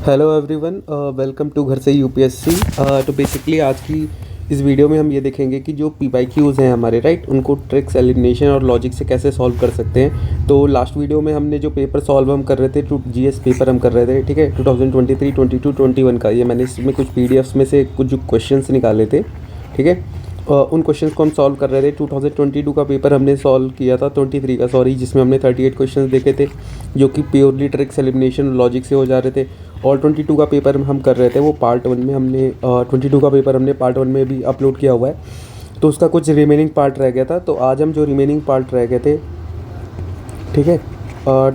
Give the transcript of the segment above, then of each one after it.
Hello everyone, welcome to घर से UPSC. तो बेसिकली आज की इस वीडियो में हम ये देखेंगे कि जो पीवाईक्यूज़ हैं हमारे राइट, उनको ट्रिक्स, एलिमिनेशन और लॉजिक से कैसे सॉल्व कर सकते हैं। तो लास्ट वीडियो में हमने जो पेपर सॉल्व हम कर रहे थे, जीएस पेपर हम कर रहे थे, ठीक है, 2023, 22, 21 का। ये मैंने इसमें कुछ पीडीएफ्स में से कुछ जो क्वेश्चंस निकाले थे, ठीक है। उन क्वेश्चंस को हम सॉल्व कर रहे थे। 2022 का पेपर हमने सॉल्व किया था, 23 का सॉरी, जिसमें हमने 38 क्वेश्चंस देखे थे जो कि प्योरली ट्रिक्स, एलिमिनेशन, लॉजिक से हो जा रहे थे। और 22 का पेपर हम कर रहे थे, वो पार्ट 1 में हमने 22 का पेपर हमने पार्ट 1 में भी अपलोड किया हुआ है। तो उसका कुछ रिमेनिंग पार्ट रह गया था, तो आज हम जो रिमेनिंग पार्ट रह गए थे, ठीक है,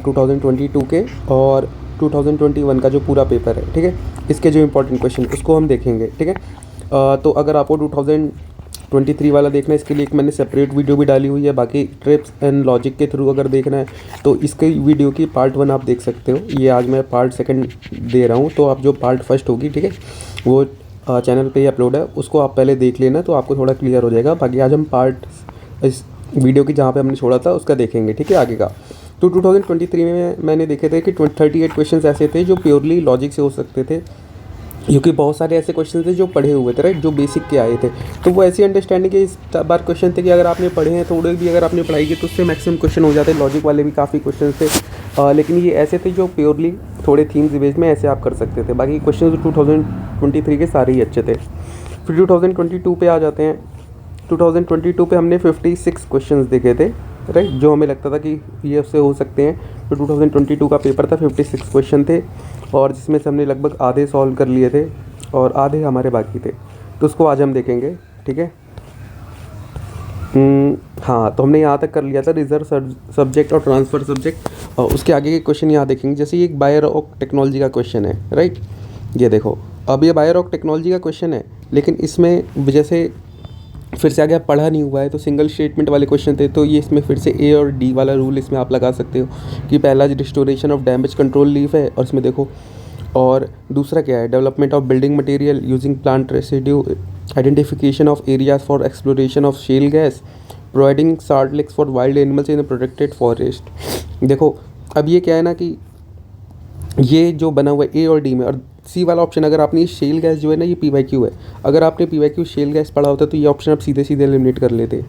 2022 के और 2021 का जो पूरा पेपर है, ठीक है, इसके जो इंपॉर्टेंट क्वेश्चन उसको हम देखेंगे, ठीक है। तो अगर आपको 2023 वाला देखना है, इसके लिए एक मैंने सेपरेट वीडियो भी डाली हुई है। बाकी ट्रिप्स एंड लॉजिक के थ्रू अगर देखना है तो इसके वीडियो की पार्ट 1 आप देख सकते हो। ये आज मैं पार्ट 2 दे रहा हूँ, तो आप जो पार्ट 1 होगी, ठीक है, वो चैनल पे ही अपलोड है, उसको आप पहले देख लेना, तो आपको थोड़ा क्लियर हो जाएगा। बाकी आज हम पार्ट इस वीडियो की जहाँ पे हमने छोड़ा था उसका देखेंगे, ठीक है, आगे का। तो 2023 में मैंने देखे थे कि 38 क्वेश्चन ऐसे थे जो प्योरली लॉजिक से हो सकते थे, क्योंकि बहुत सारे ऐसे क्वेश्चन थे जो पढ़े हुए थे राइट, जो बेसिक के आए थे। तो वो ऐसी अंडरस्टैंडिंग के इस बार क्वेश्चन थे कि अगर आपने पढ़े हैं थोड़े भी, अगर आपने पढ़ाई की तो उससे मैक्सिमम क्वेश्चन हो जाते हैं। लॉजिक वाले भी काफ़ी क्वेश्चन थे, लेकिन ये ऐसे थे जो प्योरली थोड़े थीम्स बेस में ऐसे आप कर सकते थे। बाकी क्वेश्चन 2023 के सारे ही अच्छे थे। फिर 2022 पे आ जाते हैं। 2022 पे हमने 56 क्वेश्चंस देखे थे राइट, जो हमें लगता था कि ये उससे हो सकते हैं। तो 2022 का पेपर था, 56 क्वेश्चन थे, और जिसमें से हमने लगभग आधे सॉल्व कर लिए थे और आधे हमारे बाकी थे। तो उसको आज हम देखेंगे, ठीक है। हाँ, तो हमने यहाँ तक कर लिया था रिजर्व सब्जेक्ट और ट्रांसफ़र सब्जेक्ट। और उसके आगे के क्वेश्चन यहाँ देखेंगे। जैसे ये एक बायोरॉक टेक्नोलॉजी का क्वेश्चन है राइट, ये देखो, अब ये बायोरॉक टेक्नोलॉजी का क्वेश्चन है, लेकिन इसमें जैसे फिर से आगे आप पढ़ा नहीं हुआ है तो सिंगल स्टेटमेंट वाले क्वेश्चन थे, तो ये इसमें फिर से ए और डी वाला रूल इसमें आप लगा सकते हो कि पहला restoration of damage control leaf है, और इसमें देखो, और दूसरा क्या है, development of building material using plant residue, identification of areas for exploration of shale gas, providing salt licks for wild animals in protected forest. देखो, अब ये क्या है ना कि ये जो बना हुआ है ए और डी में, और सी वाला ऑप्शन, अगर आपने शेल गैस जो है ना, ये पीवाईक्यू है, अगर आपने पीवाईक्यू शेल गैस पढ़ा होता तो ये ऑप्शन आप सीधे सीधे एलिमिनेट कर लेते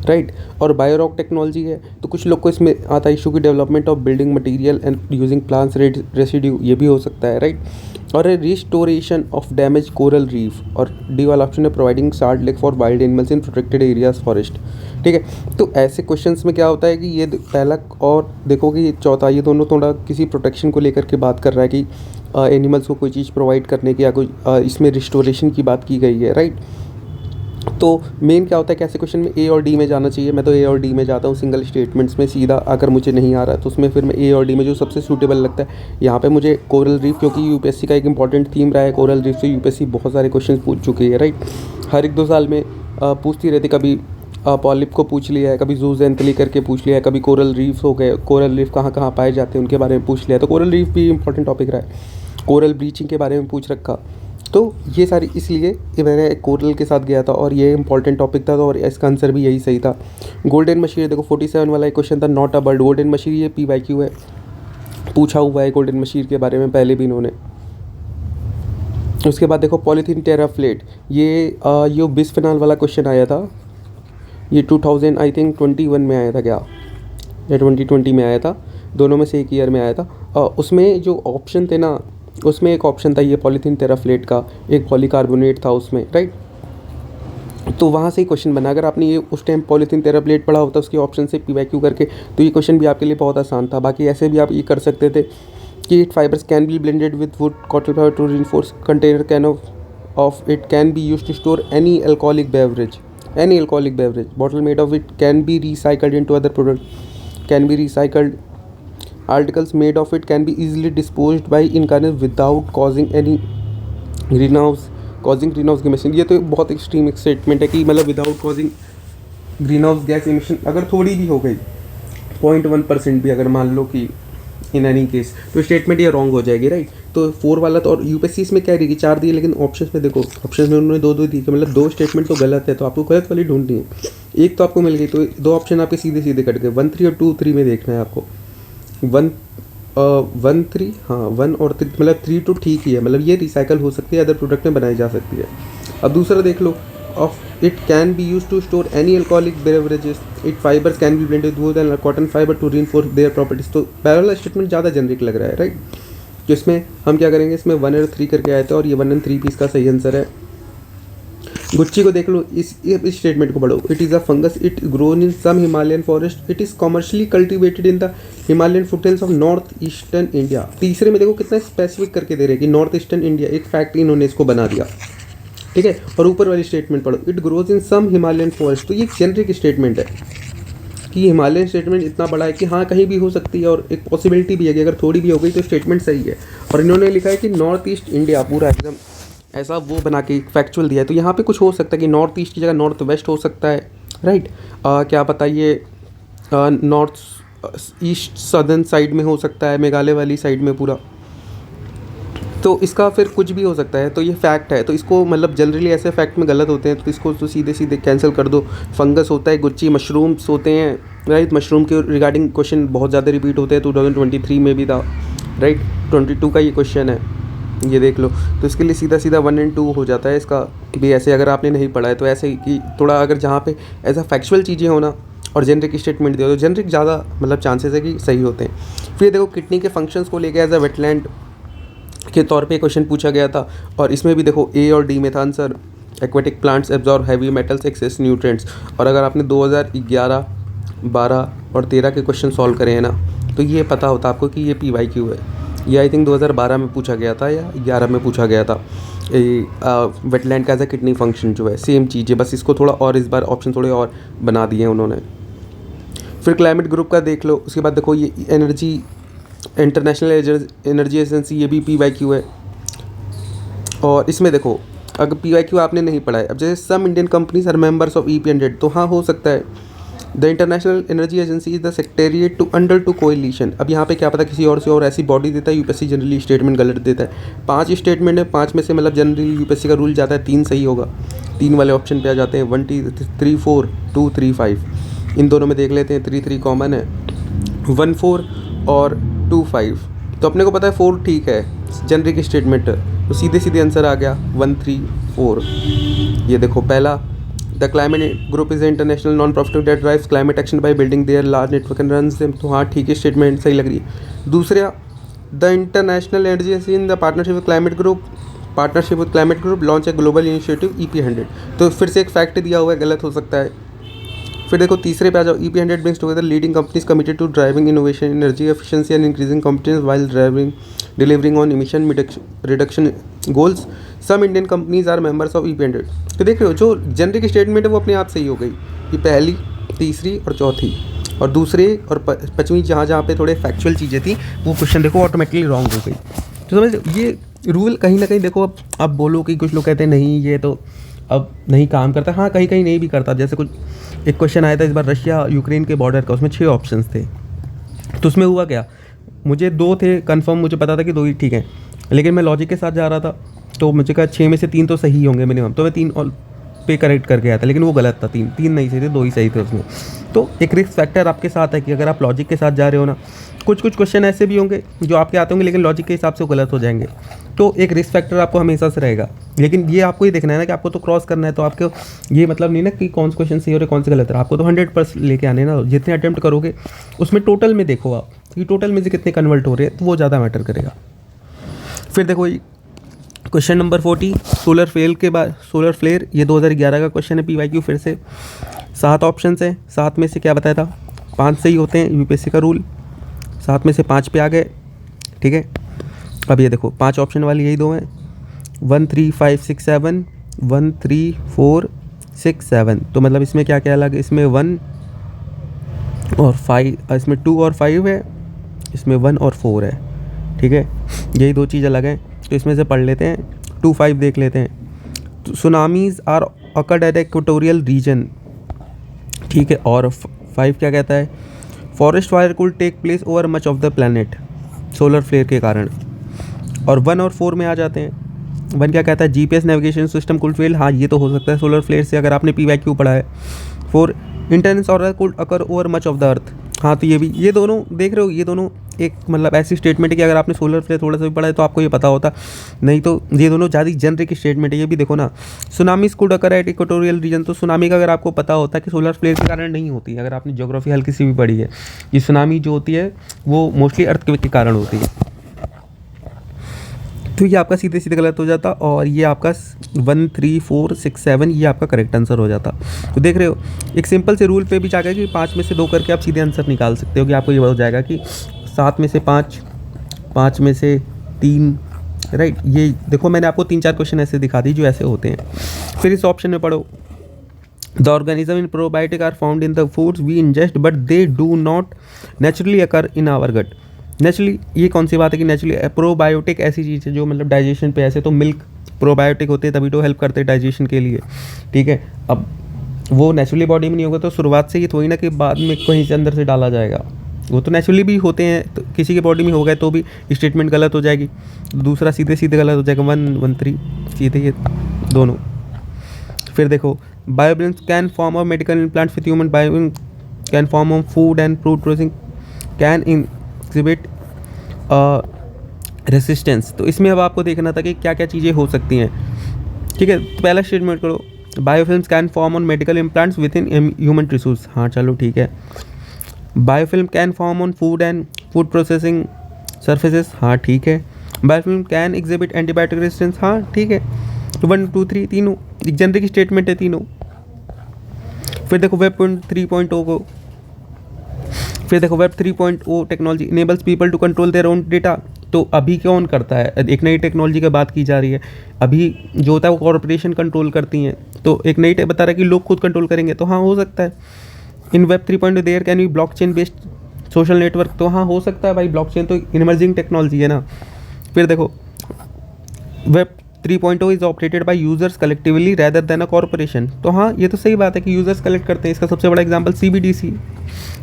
राइट। और बायोरॉक टेक्नोलॉजी है तो कुछ लोग को इसमें आता है इशू की development of building material and using plants residue, ये भी हो सकता है राइट। और restoration of damage coral reef, और डी वाला ऑप्शन है providing salt lake for wild animals in protected areas forest, ठीक है। तो ऐसे क्वेश्चंस में क्या होता है कि ये पहला, और देखो कि चौथा, ये दोनों थोड़ा किसी प्रोटेक्शन को लेकर के बात कर रहा है कि एनिमल्स को कोई चीज़ प्रोवाइड करने की, या कोई इसमें रिस्टोरेशन की बात की गई है राइट। तो मेन क्या होता है कि ऐसे क्वेश्चन में ए और डी में जाना चाहिए। मैं तो ए और डी में जाता हूँ सिंगल स्टेटमेंट्स में सीधा, अगर मुझे नहीं आ रहा है तो उसमें फिर मैं ए और डी में जो सबसे सूटेबल लगता है। यहाँ पे मुझे कोरल रीफ, क्योंकि यूपीएससी का एक इंपॉर्टेंट थीम रहा है कोरल रीफ से, यूपीएससी बहुत सारे क्वेश्चन पूछ चुकी है राइट, हर 1-2 साल में पूछती रहती। कभी पॉलिप को पूछ लिया है, कभी जूजेंथली करके पूछ लिया है, कभी कोरल रीफ हो गए, कोरल रीफ कहाँ कहाँ पाए जाते हैं उनके बारे में पूछ लिया। तो कोरल रीफ भी इंपॉर्टेंट टॉपिक रहा है, कोरल ब्लीचिंग के बारे में पूछ रखा। तो ये सारी, इसलिए कि मैंने कोरल के साथ गया था और ये इंपॉर्टेंट टॉपिक था, तो और इसका आंसर भी यही सही था। गोल्डन मशीर, देखो 47 वाला एक क्वेश्चन था, not a bird. Golden machine ये पीवाईक्यू है, पूछा हुआ है गोल्डन मशीर के बारे में पहले भी इन्होंने। उसके बाद देखो पॉलीथीन टेराफ्लेट, ये बिस्फेनॉल वाला क्वेश्चन आया था, ये 2000 आई थिंक 21 में आया था क्या, या 2020 में आया था, दोनों में से एक ईयर में आया था। उसमें जो ऑप्शन थे ना, उसमें एक ऑप्शन था ये पॉलीथीन टेराफ्लेट का, एक पॉलीकार्बोनेट था उसमें राइट। तो वहाँ से ही क्वेश्चन बना। अगर आपने ये उस टाइम पॉलीथीन टेराप्लेट पढ़ा होता उसके ऑप्शन से पीवाईक्यू करके, तो ये क्वेश्चन भी आपके लिए बहुत आसान था। बाकी ऐसे भी आप ये कर सकते थे कि it fibres can be blended with wood cotton fibre to reinforce container can of it can be use to store any alcoholic beverage, bottle made of it can be recycled into other product, can be recycled, articles made of it can be easily disposed by incarnate without causing any greenhouse gas emission। ये तो बहुत extreme statement है कि मतलब without causing green house gas emission अगर थोड़ी भी हो गई, 0.1% भी अगर मान लो कि इन एनी केस, तो स्टेटमेंट ये रॉन्ग हो जाएगी राइट। तो 4 वाला तो, और यूपीएससी इसमें क्या रहेगी 4 दिए, लेकिन ऑप्शंस में देखो, ऑप्शंस में उन्होंने 2 दिए, मतलब 2 स्टेटमेंट तो गलत है, तो आपको गलत वाली ढूंढनी है। एक तो आपको मिल गई, तो 2 ऑप्शन आपके सीधे सीधे कट गए। 1, 3 और 2, 3 में देखना है आपको। 1 वन थ्री, हाँ वन और थ्री, मतलब थ्री टू ठीक ही है, मतलब ये रिसाइकल हो सकती है, अदर प्रोडक्ट में बनाई जा सकती है। अब दूसरा देख लो, of it can be use to store any alcoholic beverages, it fibres can be blended with an cotton fibre to reinforce their properties. तो पैरेलल स्टेटमेंट ज़्यादा जेनरिक लग रहा है, राइट। तो इसमें हम क्या करेंगे, इसमें 1 और 3 करके आए थे और ये 1 और 3 पीस का सही आंसर है। गुच्ची को देख लो, इस स्टेटमेंट को पढ़ो। It is a fungus, it grown in some Himalayan forest, it is commercially cultivated in the Himalayan foothills of north eastern India. तीसरे में देखो कितना स्पेसिफिक करके दे रहे हैं कि नॉर्थ ईस्टर्न इंडिया, एक फैक्ट इन्होंने इसको बना दिया, ठीक है। और ऊपर वाली स्टेटमेंट पढ़ो, it grows in some Himalayan forest. तो ये जेनरिक स्टेटमेंट है कि हिमालयन स्टेटमेंट इतना बड़ा है कि हाँ कहीं भी हो सकती है, और एक पॉसिबिलिटी भी है कि अगर थोड़ी भी हो गई तो स्टेटमेंट सही है। और इन्होंने लिखा है कि नॉर्थ ईस्ट इंडिया, पूरा एकदम ऐसा वो बना के फैक्चुअल दिया है। तो यहाँ पे कुछ हो सकता है कि नॉर्थ ईस्ट की जगह नॉर्थ वेस्ट हो सकता है, राइट। क्या बताइए, नॉर्थ ईस्ट सदर्न साइड में हो सकता है, मेघालय वाली साइड में पूरा। तो इसका फिर कुछ भी हो सकता है। तो ये फैक्ट है, तो इसको मतलब जनरली ऐसे फैक्ट में गलत होते हैं, तो इसको तो सीधे सीधे कैंसिल कर दो। फंगस होता है, गुच्ची मशरूम्स होते हैं, राइट। मशरूम के रिगार्डिंग क्वेश्चन बहुत ज़्यादा रिपीट होते हैं, 2023 में भी था, राइट। 22 का ये क्वेश्चन है, ये देख लो। तो इसके लिए सीधा सीधा 1 और 2 हो जाता है इसका भी। ऐसे अगर आपने नहीं पढ़ा है तो ऐसे कि थोड़ा अगर जहाँ पे ऐसा फैक्चुअल चीज़ें हो ना और जेनरिक स्टेटमेंट दिया तो जेनरिक ज़्यादा मतलब चांसेस है कि सही होते हैं। फिर देखो, किडनी के फंक्शंस को लेकर एज अ वेटलैंड के तौर पे क्वेश्चन पूछा गया था, और इसमें भी देखो ए और डी में था answer. Aquatic plants absorb heavy metals, excess nutrients. और अगर आपने 2011, 12 और 13 के क्वेश्चन सॉल्व करे हैं ना, तो ये पता होता आपको कि ये PYQ है। ये आई थिंक 2012 में पूछा गया था या 11 में पूछा गया था। वेटलैंड का एज अ किडनी फंक्शन जो है, सेम चीज़ है, बस इसको थोड़ा और इस बार ऑप्शन थोड़े और बना दिए हैं उन्होंने। फिर क्लाइमेट ग्रुप का देख लो। उसके बाद देखो, ये एनर्जी, इंटरनेशनल एनर्जी एजेंसी, ये भी PYQ है। और इसमें देखो, अगर PYQ आपने नहीं पढ़ा है, अब जैसे some Indian companies are members of EP100, तो हाँ हो सकता है। The International Energy Agency is the secretariat to under to coalition. अब यहाँ पे क्या पता किसी और से और ऐसी बॉडी देता है। UPSC जनरली स्टेटमेंट गलत देता है। 5 स्टेटमेंट है, 5 में से मतलब जनरली UPSC का रूल जाता है 3 सही होगा। 3 वाले ऑप्शन पे आ जाते हैं, 1 3 4 2 3 5। इन दोनों में देख लेते हैं, 3 3 कॉमन है, 1 4 और 2 5। तो अपने को पता है 4 ठीक है, जनरिक स्टेटमेंट, तो सीधे सीधे आंसर आ गया 1 3 4। ये देखो पहला, the climate group is international non profit that drives climate action by building their large network and runs them. तो हाँ ठीक है, स्टेटमेंट सही लग रही है। दूसरा, the International Energy agency in the partnership with climate group launch a global initiative EP100। तो फिर से एक फैक्ट दिया हुआ है, गलत हो सकता है। फिर देखो तीसरे पे आ जाओ, EP100 brings together leading companies committed to driving innovation, energy efficiency and increasing competence while delivering on emission reduction goals. Some Indian companies are members of EP100। तो देख रहे हो, जो जेनरिक स्टेटमेंट है वो अपने आप सही हो गई। ये पहली, तीसरी और चौथी, और दूसरे और पाँचवीं जहाँ जहाँ पे थोड़े फैक्चुअल चीज़ें थी वो क्वेश्चन देखो ऑटोमेटिकली रॉन्ग हो गई। तो समझ, ये रूल कहीं ना कहीं देखो, अब बोलो कि कुछ लोग कहते हैं नहीं ये तो अब नहीं काम करता, हाँ कहीं कहीं नहीं भी करता। जैसे कुछ एक क्वेश्चन आया था इस बार रशिया यूक्रेन के बॉर्डर का, उसमें 6 ऑप्शंस थे। तो उसमें हुआ क्या, मुझे 2 थे कंफर्म, मुझे पता था कि 2 ही ठीक हैं, लेकिन मैं लॉजिक के साथ जा रहा था, तो मुझे कहा 6 में से 3 तो सही होंगे मिनिमम, तो मैं 3 और पे करेक्ट करके आया था, लेकिन वो गलत था। 3 नहीं सही थे, 2 ही सही थे उसमें। तो एक रिस्क फैक्टर आपके साथ है कि अगर आप लॉजिक के साथ जा रहे हो ना, कुछ क्वेश्चन ऐसे भी होंगे जो आपके आते होंगे लेकिन लॉजिक के हिसाब से गलत हो जाएंगे। तो एक रिस्क फैक्टर आपको हमेशा से रहेगा, लेकिन ये आपको ये देखना है ना कि आपको तो क्रॉस करना है। तो आपको ये मतलब नहीं ना कि कौन से क्वेश्चन सही हो रहे कौन से गलत है, आपको तो 100% लेके आने ना। जितने अटैम्प्ट करोगे उसमें टोटल में देखो आप कि टोटल में से कितने कन्वर्ट हो रहे हैं, तो वो ज़्यादा मैटर करेगा। फिर देखो क्वेश्चन नंबर 40, सोलर फ्लेयर, ये 2011 का क्वेश्चन है PYQ। फिर से 7 ऑप्शन है, 7 में से क्या बताया था, 5 सही होते हैं, UPSC का रूल। 7 में से 5 पे आ गए, ठीक है। अब ये देखो 5 ऑप्शन वाली यही 2 हैं, 1 3 5 6 7, 1 3 4 6 7। तो मतलब इसमें क्या क्या अलग है, इसमें 1 और 5, इसमें 2 और 5 है, इसमें 1 और 4 है, ठीक है। यही 2 चीज़ अलग हैं। तो इसमें से पढ़ लेते हैं, 2 5 देख लेते हैं। तो tsunamis are occurred at equatorial region, ठीक है। और 5 क्या कहता है, forest fire could take place over much of the planet solar flare के कारण। और 1 और 4 में आ जाते हैं। 1 क्या कहता है, GPS navigation system could fail, हाँ ये तो हो सकता है सोलर फ्लेयर से, अगर आपने PYQ पढ़ा है। 4 intense order could occur over much of the earth, हाँ तो ये भी, ये दोनों देख रहे हो, ये दोनों एक मतलब ऐसी स्टेटमेंट है कि अगर आपने सोलर फ्लेयर थोड़ा सा भी पढ़ा है तो आपको ये पता होता, नहीं तो ये दोनों ज़्यादा जेनरिक स्टेटमेंट है। ये भी देखो ना, tsunami could occur at equatorial reason, तो सुनामी का अगर आपको पता होता कि सोलर फ्लेयर के कारण नहीं होती, अगर आपने ज्योग्राफी हल्की सी भी पढ़ी है, ये सुनामी जो होती है वो मोस्टली अर्थक्वेक के कारण होती है। तो ये आपका सीधे सीधे गलत हो जाता और ये आपका 1 3 4 6 7 ये आपका करेक्ट आंसर हो जाता। तो देख रहे हो एक सिंपल से रूल पे भी जाकर कि 5 में से 2 करके आप सीधे आंसर निकाल सकते हो कि आपको ये हो जाएगा कि 7 में से 5, 5 में से 3, राइट। ये देखो मैंने आपको 3-4 क्वेश्चन ऐसे दिखा दी जो ऐसे होते हैं। फिर इस ऑप्शन में पढ़ो, the organism in probiotic are found in the foods we ingest but they do not naturally occur in our gut. Naturally ये कौन सी बात है कि नेचुरली प्रोबायोटिक ऐसी चीज़ है जो मतलब डाइजेशन पे, ऐसे तो मिल्क प्रोबायोटिक होते हैं तभी तो हेल्प करते हैं डाइजेशन के लिए, ठीक है। अब वो नेचुरली बॉडी में नहीं होगा तो शुरुआत से ही थोड़ी ना कि बाद में कहीं से अंदर से डाला जाएगा, वो तो नेचुरली भी होते हैं। तो किसी के बॉडी में हो गए तो भी स्टेटमेंट गलत हो जाएगी, दूसरा सीधे सीधे गलत हो जाएगा। 1 1 3 सीधे ये दोनों। फिर देखो, biofilms can form of medical implants with human bio can form of food and fruit processing can exhibit resistance. तो इसमें अब आपको देखना था कि क्या क्या चीज़ें हो सकती हैं, ठीक है। तो पहला स्टेटमेंट करो, biofilms can form on medical implants with in human tissues, हाँ चलो ठीक है। Biofilm can form on food and food processing surfaces, हाँ ठीक है। Biofilm can exhibit antibiotic resistance, हाँ ठीक है। तो 1 2 3 तीनों एक जनरिक स्टेटमेंट है तीनों। फिर देखो वेब 3.0 को, फिर देखो web 3.0 technology enables people to control their own data. तो अभी कौन करता है, एक नई टेक्नोलॉजी की बात की जा रही है। अभी जो होता है वो कॉरपोरेशन कंट्रोल करती हैं, तो एक नई बता रहा है कि लोग खुद कंट्रोल करेंगे, तो हाँ हो सकता है। In web 3.0 there can be blockchain based social network, तो हाँ हो सकता है भाई, ब्लॉकचेन तो इमर्जिंग टेक्नोलॉजी है ना। फिर देखो web 3.0 is operated by users collectively rather than a corporation, तो हाँ ये तो सही बात है कि यूजर्स कलेक्ट करते हैं। इसका सबसे बड़ा एग्जांपल CBDC,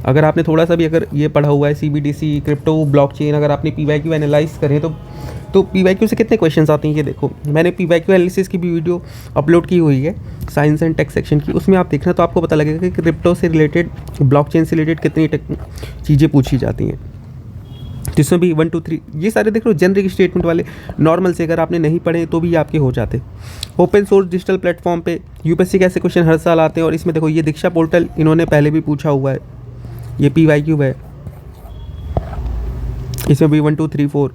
अगर आपने थोड़ा सा भी अगर ये पढ़ा हुआ है CBDC क्रिप्टो ब्लॉकचेन, अगर आपने PYQ एनालाइज करें तो PYQ से कितने क्वेश्चंस आते हैं ये देखो। मैंने PYQ एनालिसिस की भी वीडियो अपलोड की हुई है साइंस एंड टेक सेक्शन की, उसमें आप देखना तो आपको पता लगेगा कि क्रिप्टो से रिलेटेड, ब्लॉकचेन से रिलेटेड कितनी चीज़ें पूछी जाती हैं। जिसमें भी 1 2 3 ये सारे देख लो जेनरिक स्टेटमेंट वाले, नॉर्मल से अगर आपने नहीं पढ़े तो भी आपके हो जाते। ओपन सोर्स डिजिटल प्लेटफॉर्म पे UPSC के ऐसे क्वेश्चन हर साल आते हैं, और इसमें देखो ये दीक्षा पोर्टल इन्होंने पहले भी पूछा हुआ है, ये PYQ है। इसमें भी 1 2 3 4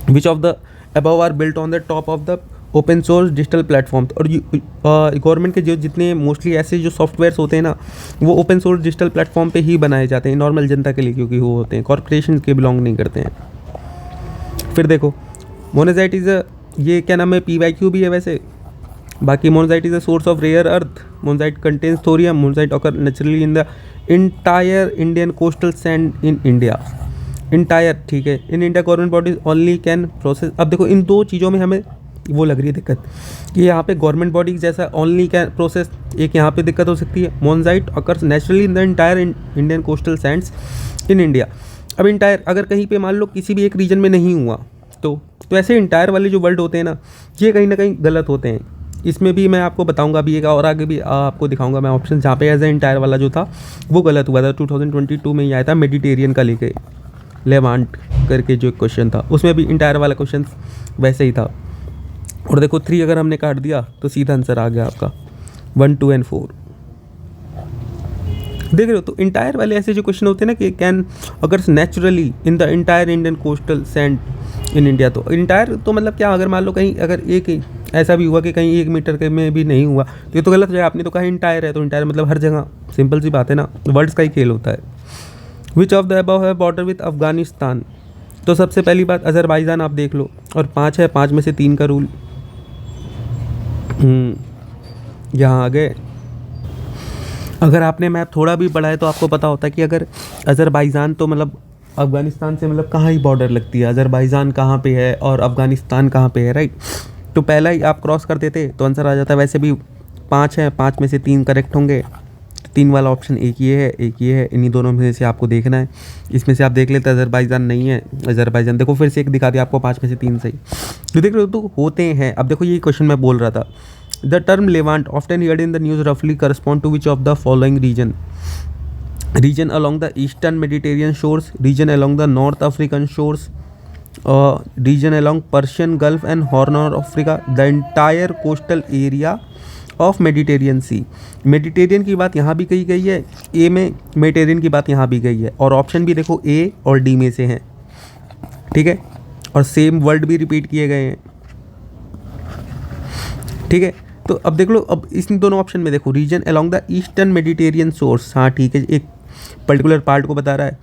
which of the above are built on the top of the open source digital platform. और गवर्नमेंट के जो जितने मोस्टली ऐसे जो सॉफ्टवेयर्स होते हैं ना, वो ओपन सोर्स डिजिटल प्लेटफॉर्म पे ही बनाए जाते हैं नॉर्मल जनता के लिए, क्योंकि वो होते हैं कॉर्पोरेशन के बिलोंग नहीं करते हैं। फिर देखो मोनेजाइट इज़ ये क्या नाम है, PYQ भी है वैसे। बाकी monazite is a source of rare earth, monazite contains thorium, monazite occur naturally in the entire Indian coastal sand in India, entire ठीक है। In India government bodies only can process. अब देखो इन दो चीज़ों में हमें वो लग रही है दिक्कत कि यहाँ पे गवर्नमेंट बॉडी जैसा ओनली कैन प्रोसेस, एक यहाँ पे दिक्कत हो सकती है। Monazite occurs naturally in the entire Indian coastal sands in India. अब इंटायर अगर कहीं पे मान लो किसी भी एक रीजन में नहीं हुआ तो ऐसे इंटायर वाले जो वर्ड होते हैं ना, ये कहीं ना कहीं गलत होते हैं। इसमें भी मैं आपको बताऊंगा अभी एक और आगे भी आपको दिखाऊंगा मैं ऑप्शन जहाँ पे एज ए इंटायर वाला जो था वो गलत हुआ था। 2022 में ये आया था मेडिटेरियन का लेके लेवांट करके जो एक क्वेश्चन था, उसमें भी इंटायर वाला क्वेश्चन वैसे ही था। और देखो 3 अगर हमने काट दिया तो सीधा आंसर आ गया आपका 1 2 एंड 4। देख रहे हो, तो इंटायर वाले ऐसे जो क्वेश्चन होते हैं ना कि कैन अगर naturally in the entire Indian coastal sand in India, तो इंटायर तो मतलब क्या, अगर मान लो कहीं अगर एक ऐसा भी हुआ कि कहीं 1 मीटर के में भी नहीं हुआ तो ये तो गलत है। आपने तो कहा इंटायर है, तो इंटायर मतलब हर जगह, सिंपल सी बात है ना, वर्ड्स का ही खेल होता है। विच ऑफ द अबव है बॉर्डर विद अफगानिस्तान। तो सबसे पहली बात अजरबैजान आप देख लो, और 5 है, 5 में से 3 का रूल यहाँ आ गए। अगर आपने मैप थोड़ा भी पढ़ा है तो आपको पता होता है कि अगर अजरबैजान तो मतलब अफ़गानिस्तान से मतलब कहाँ ही बॉर्डर लगती है, अजरबैजान कहाँ पे है और अफ़गानिस्तान कहाँ पे है, राइट। तो पहला ही आप क्रॉस कर देते तो आंसर आ जाता है। वैसे भी 5 है, 5 में से 3 करेक्ट होंगे। 3 वाला ऑप्शन एक ये है, एक ये है, इन्हीं दोनों में से आपको देखना है। इसमें से आप देख लेते अजरबैजान नहीं है, अजरबैजान देखो फिर से एक दिखा दिया आपको 5 में से 3 सही। तो देख रहे हो तो होते हैं। अब देखो ये क्वेश्चन मैं बोल रहा था, the term Levant often heard in the news रफली correspond to which of the following region. region along the eastern Mediterranean shores, region along the North African shores, region along Persian Gulf and Horn of Africa, the entire coastal area of Mediterranean sea. Mediterranean की बात यहाँ भी कही गई है ए में, Mediterranean की बात यहाँ भी गई है, और ऑप्शन भी देखो ए और डी में से हैं, ठीक है, और सेम वर्ड भी रिपीट किए गए हैं, ठीक है। तो अब देख लो, अब इन दोनों ऑप्शन में देखो region along the eastern Mediterranean source, हाँ ठीक है, एक पर्टिकुलर पार्ट को बता रहा है।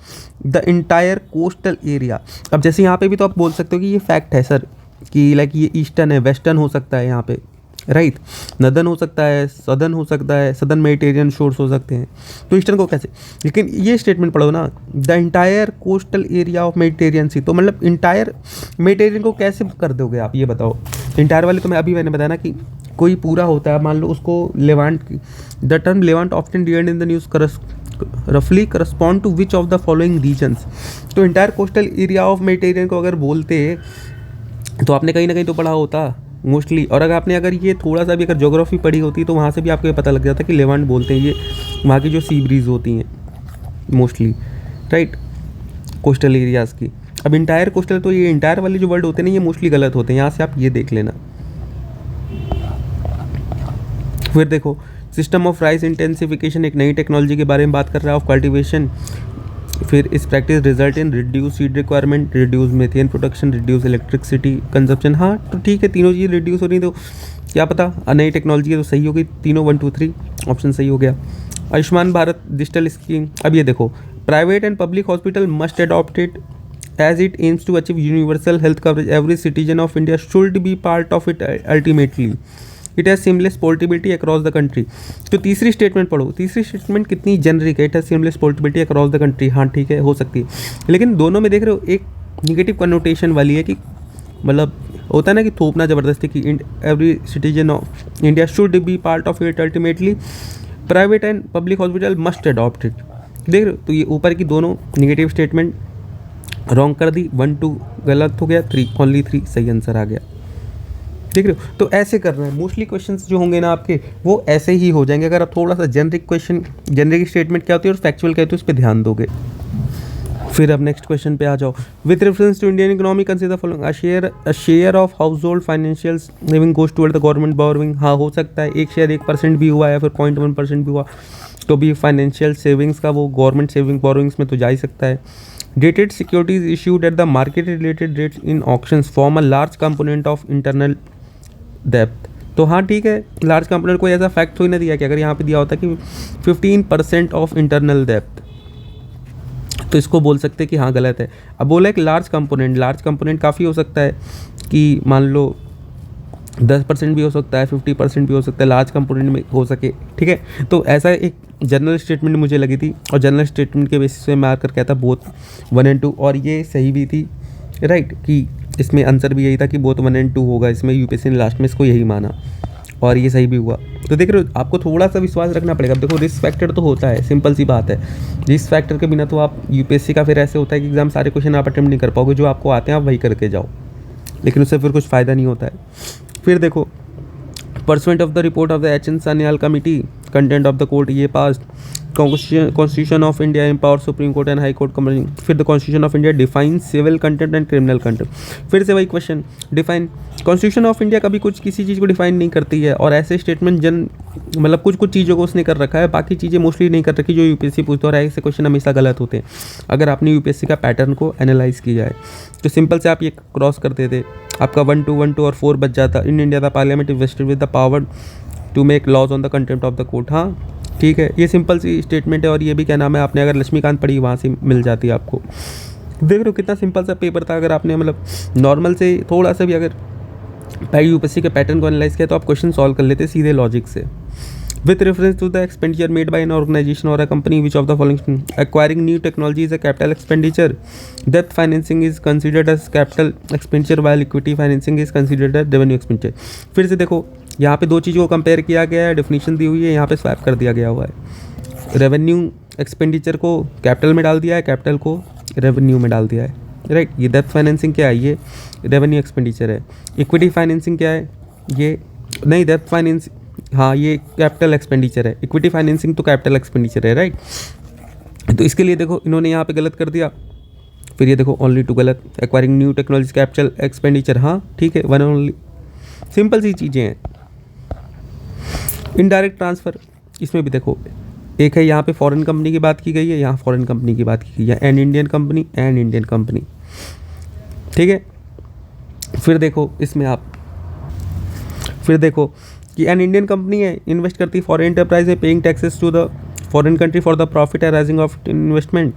द इंटायर कोस्टल एरिया, अब जैसे यहाँ पे भी तो आप बोल सकते हो कि ये फैक्ट है सर कि लाइक ये ईस्टर्न है, वेस्टर्न हो सकता है यहाँ पे, राइट, नदर्न हो सकता है, सदर्न हो सकता है, सदर्न मेडिटेरियन शोर्स हो सकते हैं, तो ईस्टर्न को कैसे। लेकिन ये स्टेटमेंट पढ़ो ना, the entire coastal area of Mediterranean sea, तो मतलब इंटायर मेडिटेरियन को कैसे कर दोगे आप, ये बताओ। इंटायर वाले तो मैंने बताया ना कि कोई पूरा होता है, मान लो उसको Levant, the term Levant often used in the news रफली correspond to which of the following regions. तो entire coastal area of Mediterranean को अगर बोलते तो आपने कहीं ना कहीं तो पढ़ा होता मोस्टली, और अगर ये थोड़ा सा भी अगर ज्योग्राफी पढ़ी होती तो वहाँ से भी आपको ये पता लग जाता कि लेवांट बोलते हैं ये वहाँ की जो सी ब्रीज होती हैं मोस्टली, राइट, कोस्टल एरियाज़ की। अब इंटायर कोस्टल, तो ये इंटायर वाले जो वर्ड होते हैं ना ये मोस्टली गलत होते हैं, यहाँ से आप ये देख लेना। फिर देखो सिस्टम ऑफ राइस इंटेंसिफिकेशन एक नई टेक्नोलॉजी के बारे में बात कर रहा है ऑफ कल्टिवेशन। फिर इस practice result in reduce seed requirement, reduce methane production, reduce electricity consumption. हाँ तो ठीक है, तीनों चीज़ें रिड्यूस हो रही, तो क्या पता नई टेक्नोलॉजी है तो सही हो गई, तीनों 1 2 3 ऑप्शन सही हो गया। आयुष्मान भारत डिजिटल स्कीम, अब ये देखो private and public hospital must adopt it as it aims to achieve universal health coverage. Every citizen of India should be part of it ultimately. It has seamless portability across the country. तो तीसरी statement पढ़ो, तीसरी statement कितनी generic है, it has seamless portability across the country. हाँ ठीक है, हो सकती है, लेकिन दोनों में देख रहे हो एक निगेटिव कनोटेशन वाली है कि मतलब होता है ना कि थोपना ज़बरदस्ती की every citizen of India should be part of it ultimately, private and public hospital must adopt it. देख रहे हो, तो ये ऊपर की दोनों निगेटिव स्टेटमेंट रॉन्ग कर दी, 1 2 गलत हो गया, 3 ओनली 3 सही आंसर आ गया, देख रहे हो। तो ऐसे करना है, मोस्टली क्वेश्चंस जो होंगे ना आपके वो ऐसे ही हो जाएंगे अगर आप थोड़ा सा जेनरिक क्वेश्चन, जेनरिक स्टेटमेंट क्या होती है और फैक्चुअल क्या होती है उस पर ध्यान दोगे। फिर अब नेक्स्ट क्वेश्चन पे आ जाओ। With reference to Indian economy consider following, a share of household financial living goes toward the government borrowing. हाँ हो सकता है एक शेयर 1% भी हुआ या फिर 0.1% भी हुआ तो भी फाइनेंशियल सेविंग्स का वो गवर्नमेंट सेविंग बोरोइंग्स में तो जा ही सकता है। Dated securities issued at the market-related rates in auctions form a large component of internal depth. तो हाँ ठीक है, लार्ज कंपोनेंट कोई ऐसा फैक्ट थोड़ी ना दिया कि अगर यहाँ पे दिया होता कि 15% ऑफ इंटरनल डेप्थ तो इसको बोल सकते कि हाँ गलत है। अब बोला एक लार्ज कंपोनेंट काफ़ी हो सकता है कि मान लो 10% भी हो सकता है, 50% भी हो सकता है, लार्ज कंपोनेंट में हो सके, ठीक है। तो ऐसा एक जनरल स्टेटमेंट मुझे लगी थी और जनरल स्टेटमेंट के बेसिस पे मैं आकर कहता बोथ 1 और 2 और ये सही भी थी, राइट, कि इसमें आंसर भी यही था कि बोथ 1 और 2 होगा। इसमें यूपीएससी ने लास्ट में इसको यही माना और ये सही भी हुआ। तो देख रहे हो आपको थोड़ा सा विश्वास रखना पड़ेगा। देखो रिस्क फैक्टर तो होता है, सिंपल सी बात है, रिस्क फैक्टर के बिना तो आप यूपीएससी का फिर ऐसे होता है कि एग्जाम सारे क्वेश्चन आप अटेम्प्ट नहीं कर पाओगे, जो आपको आते हैं आप वही करके जाओ, लेकिन उससे फिर कुछ फ़ायदा नहीं होता है। फिर देखो pursuant of the report of the H N Sanyal committee contempt of the court ये पास constitution of India empower supreme court and high court committee. फिर the constitution of India define civil contempt and criminal contempt. फिर से वही question, define constitution of India कभी कुछ किसी चीज़ को डिफाइन नहीं करती है और ऐसे स्टेटमेंट मतलब कुछ चीज़ों को उसने कर रखा है, बाकी चीज़ें मोस्टली नहीं कर रखी जो यूपीएससी पूछते हैं और ऐसे क्वेश्चन हमेशा गलत होते हैं। अगर आपने यूपीएससी का पैटर्न को एनालाइज किया है तो सिंपल से आप ये क्रॉस करते थे, आपका 1 2 1 2 और 4 बच जाता। In India the parliament invested with the power to make laws on the contempt of the court. हाँ ठीक है, ये सिंपल सी स्टेटमेंट है और ये भी क्या नाम है, आपने अगर लक्ष्मीकांत पढ़ी वहाँ से मिल जाती है आपको। देख रहे हो कितना सिंपल सा पेपर था। अगर आपने मतलब नॉर्मल से थोड़ा सा भी अगर यूपीएससी के पैटर्न को एनालाइज किया तो आप क्वेश्चन सॉल्व कर लेते सीधे लॉजिक से। With reference to the expenditure made by an organization or a company, which of the following acquiring new technology is a capital expenditure? Debt financing is considered as capital expenditure while equity financing is considered as revenue expenditure. फिर से देखो यहाँ पे दो चीज़ों को compare किया गया है, डेफिनेशन दी हुई है, यहाँ पे स्वैप कर दिया गया हुआ है। रेवेन्यू एक्सपेंडिचर को कैपिटल में डाल दिया है, कैपिटल को रेवेन्यू में डाल दिया है, राइट। ये डेप्थ फाइनेंसिंग क्या है, ये रेवेन्यू एक्सपेंडिचर है। इक्विटी फाइनेंसिंग क्या है, ये नहीं डेप्थ फाइनेंस, हाँ ये कैपिटल एक्सपेंडिचर है। इक्विटी फाइनेंसिंग तो कैपिटल एक्सपेंडिचर है, राइट। तो इसके लिए देखो इन्होंने यहाँ पे गलत कर दिया, फिर ये देखो ओनली टू गलत, acquiring new technology capital expenditure, हाँ ठीक है, वन ओनली, सिंपल सी चीज़ें हैं। इनडायरेक्ट ट्रांसफ़र, इसमें भी देखो एक है यहाँ पे फॉरेन कंपनी की बात की गई है, यहाँ फॉरेन कंपनी की बात की गई है, एन इंडियन कंपनी, ठीक है। फिर देखो इसमें आप फिर देखो कि एन इंडियन कंपनी है, इन्वेस्ट करती फॉरेन एंटरप्राइज है, paying taxes to the foreign country for the profit arising of investment.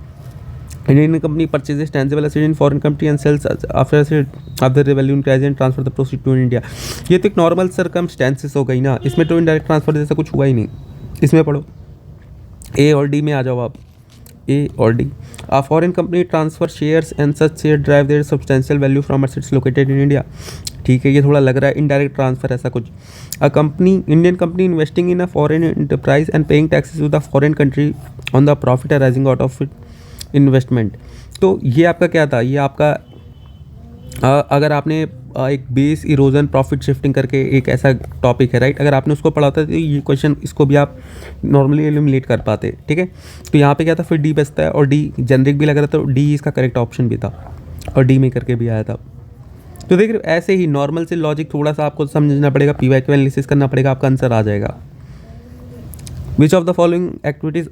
Indian company purchases tangible asset in foreign country and sells after revenue increase and transfer the proceed to India. ये तो एक normal circumstances हो गई ना, इसमें तो indirect transfer जैसा कुछ हुआ ही नहीं। इसमें पढ़ो ए और डी में आ जाओ आप, ए और D. A foreign company transfer shares and such share drive their substantial value from assets located in India। ठीक है, ये थोड़ा लग रहा है इनडायरेक्ट ट्रांसफर ऐसा कुछ। A company, Indian company investing in a foreign enterprise and paying taxes to the foreign country on the profit arising out of investment. तो ये आपका क्या था, ये आपका अगर आपने एक बेस इरोजन प्रॉफिट शिफ्टिंग करके एक ऐसा टॉपिक है, राइट, अगर आपने उसको पढ़ा था तो ये क्वेश्चन इसको भी आप नॉर्मली एलिमिनेट कर पाते, ठीक है। तो यहाँ पे क्या था, फिर डी बचता है और डी जेनरिक भी लग रहा था, तो डी इसका करेक्ट ऑप्शन भी था और डी में करके भी आया था। तो देख रहे हो, ऐसे ही नॉर्मल से लॉजिक थोड़ा सा आपको समझना पड़ेगा, PYQ एनालिसिस करना पड़ेगा, आपका आंसर आ जाएगा। Which of the following activities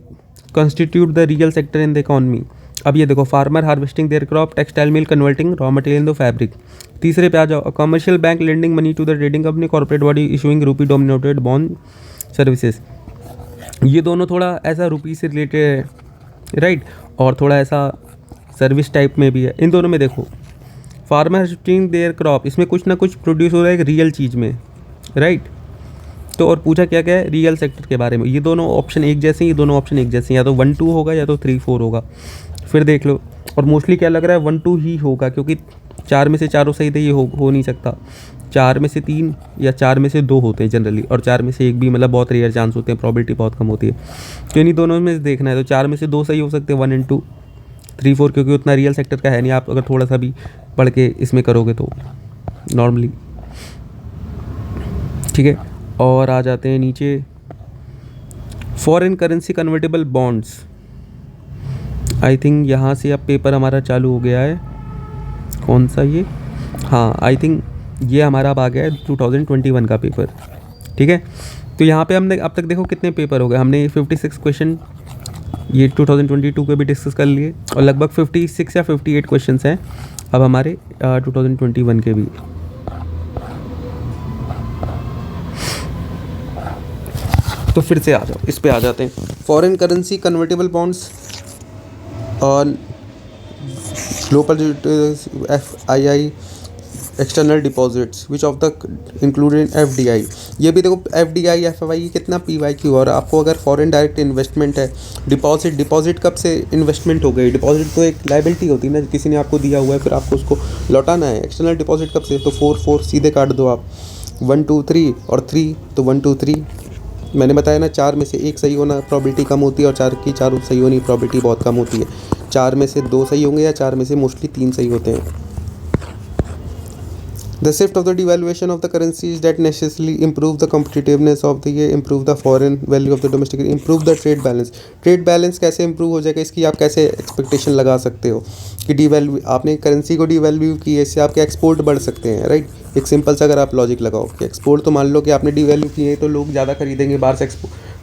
constitute the real sector in the economy. अब ये देखो, farmer harvesting their crop, textile mill converting raw material in the fabric. तीसरे पे आ जाओ, commercial bank lending money to the trading company, corporate body issuing rupee dominated bond services. ये दोनों थोड़ा ऐसा रूपी से रिलेटेड है, राइट, और थोड़ा ऐसा सर्विस टाइप में भी है। इन दोनों में देखो, फार्मर हार्वेस्टिंग देयर क्रॉप, इसमें कुछ ना कुछ प्रोड्यूस हो रहा है एक रियल चीज़ में, राइट। तो और पूछा क्या क्या है, रियल सेक्टर के बारे में। ये दोनों ऑप्शन एक जैसे, ये दोनों ऑप्शन एक जैसे, या तो 1 2 होगा या तो 3 4 होगा। फिर देख लो, और मोस्टली क्या लग रहा है 1 2 ही होगा, क्योंकि 4 में से चारों सही थे, ये हो नहीं सकता। 4 में से 3 या 4 में से 2 होते हैं जनरली, और 4 में से 1 भी, मतलब बहुत रेयर चांस होते हैं, प्रॉबिलिटी बहुत कम होती है। तो इन्हीं दोनों में से देखना है, तो 4 में से 2 सही हो सकते हैं, 1 और 2। 3 4 क्योंकि उतना रियल सेक्टर का है नहीं, आप अगर थोड़ा सा भी पढ़ के इसमें करोगे तो नॉर्मली, ठीक है। और आ जाते हैं नीचे, foreign currency convertible bonds. I think यहाँ से अब पेपर हमारा चालू हो गया है, कौन सा ये, हाँ आई थिंक ये हमारा अब आ गया है 2021 का पेपर, ठीक है। तो यहाँ पे हमने अब तक देखो कितने पेपर हो गए, हमने 56 क्वेश्चन ये 2022 के भी डिस्कस कर लिए, और लगभग 56 या 58 क्वेश्चंस हैं अब हमारे 2021 के भी। तो फिर से आ जाओ, इस पे आ जाते हैं। फॉरेन करेंसी कन्वर्टेबल बॉन्ड्स और global FII external deposits, which of the included FDI। ये भी देखो FDI FII कितना PYQ, और आपको अगर फॉरेन डायरेक्ट इन्वेस्टमेंट है, डिपॉजिट कब से इन्वेस्टमेंट हो गई, डिपॉजिट तो एक लाइबिलिटी होती है ना, किसी ने आपको दिया हुआ है फिर आपको उसको लौटाना है। एक्सटर्नल डिपॉजिट कब से, तो 4 4 सीधे काट दो आप, 1 2 3 और 3, तो 1 2 3 मैंने बताया ना, 4 में से 1 सही होना प्रॉबिलिटी कम होती है, और 4 की 4 सही होनी प्रॉबिलिटी बहुत कम होती है। 4 में से 2 सही होंगे, या 4 में से मोस्टली 3 सही होते हैं। The shift of the devaluation of the currencies that necessarily improve the competitiveness of the improve the foreign value of the domestic, improve the trade balance। Trade balance कैसे इंप्रूव हो जाएगा, इसकी आप कैसे एक्सपेक्टेशन लगा सकते हो कि डीवैल्यू, आपने करेंसी को डीवैल्यू की है, इससे आपके एक्सपोर्ट बढ़ सकते हैं, राइट। एक सिंपल सा अगर आप लॉजिक लगाओ कि एक्सपोर्ट, तो मान लो कि आपने डीवैल्यू की है तो लोग ज़्यादा खरीदेंगे बाहर से,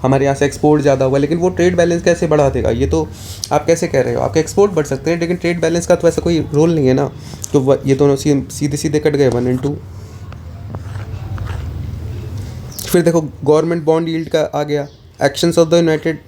हमारे यहाँ से एक्सपोर्ट ज़्यादा हुआ, लेकिन वो ट्रेड बैलेंस कैसे बढ़ा देगा, ये तो आप कैसे कह रहे हो। आपके एक्सपोर्ट बढ़ सकते हैं, लेकिन ट्रेड बैलेंस का तो ऐसा कोई रोल नहीं है ना। तो ये दोनों सीधे सीधे कट गए, 1 और 2। फिर देखो, गवर्नमेंट बॉन्ड यील्ड का आ गया, actions of the United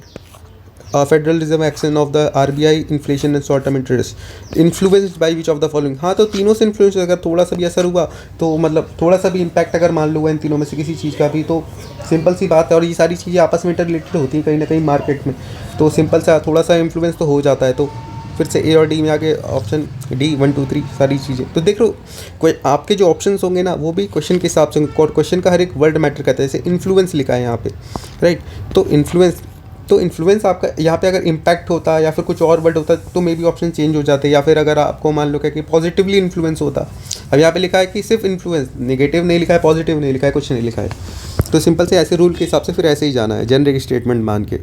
federal reserve action of the RBI inflation and short term interest, influenced by which of the following. हाँ, तो तीनों से इन्फ्लुएंस, अगर थोड़ा सा भी असर हुआ तो मतलब थोड़ा सा भी इम्पैक्ट अगर मान लो इन तीनों में से किसी चीज़ का भी, तो सिंपल सी बात है। और ये सारी चीज़ें आपस में इंटररिलेटेड होती हैं कहीं ना कहीं मार्केट में, तो सिंपल सा थोड़ा सा इन्फ्लुएंस तो हो जाता है। तो फिर से A और D में आगे ऑप्शन D 1 2 3 सारी चीज़ें। तो देख लो, कोई आपके जो ऑप्शंस होंगे ना, वो भी क्वेश्चन के हिसाब से, क्वेश्चन का हर एक वर्ड मैटर करता है। जैसे इन्फ्लुएंस लिखा है यहाँ पे, राइट, तो इन्फ्लुएंस आपका यहाँ पे अगर इम्पैक्ट होता या फिर कुछ और वर्ड होता तो मे बी ऑप्शन चेंज हो जाते, या फिर अगर आपको मान लो क्या कि पॉजिटिवली इन्फ्लुएंस होता। अब यहाँ पे लिखा है कि सिर्फ इन्फ्लुएंस, नेगेटिव नहीं लिखा है, पॉजिटिव नहीं लिखा है, कुछ नहीं लिखा है। तो सिंपल से ऐसे रूल के हिसाब से फिर ऐसे ही जाना है, जेनरिक स्टेटमेंट मान के।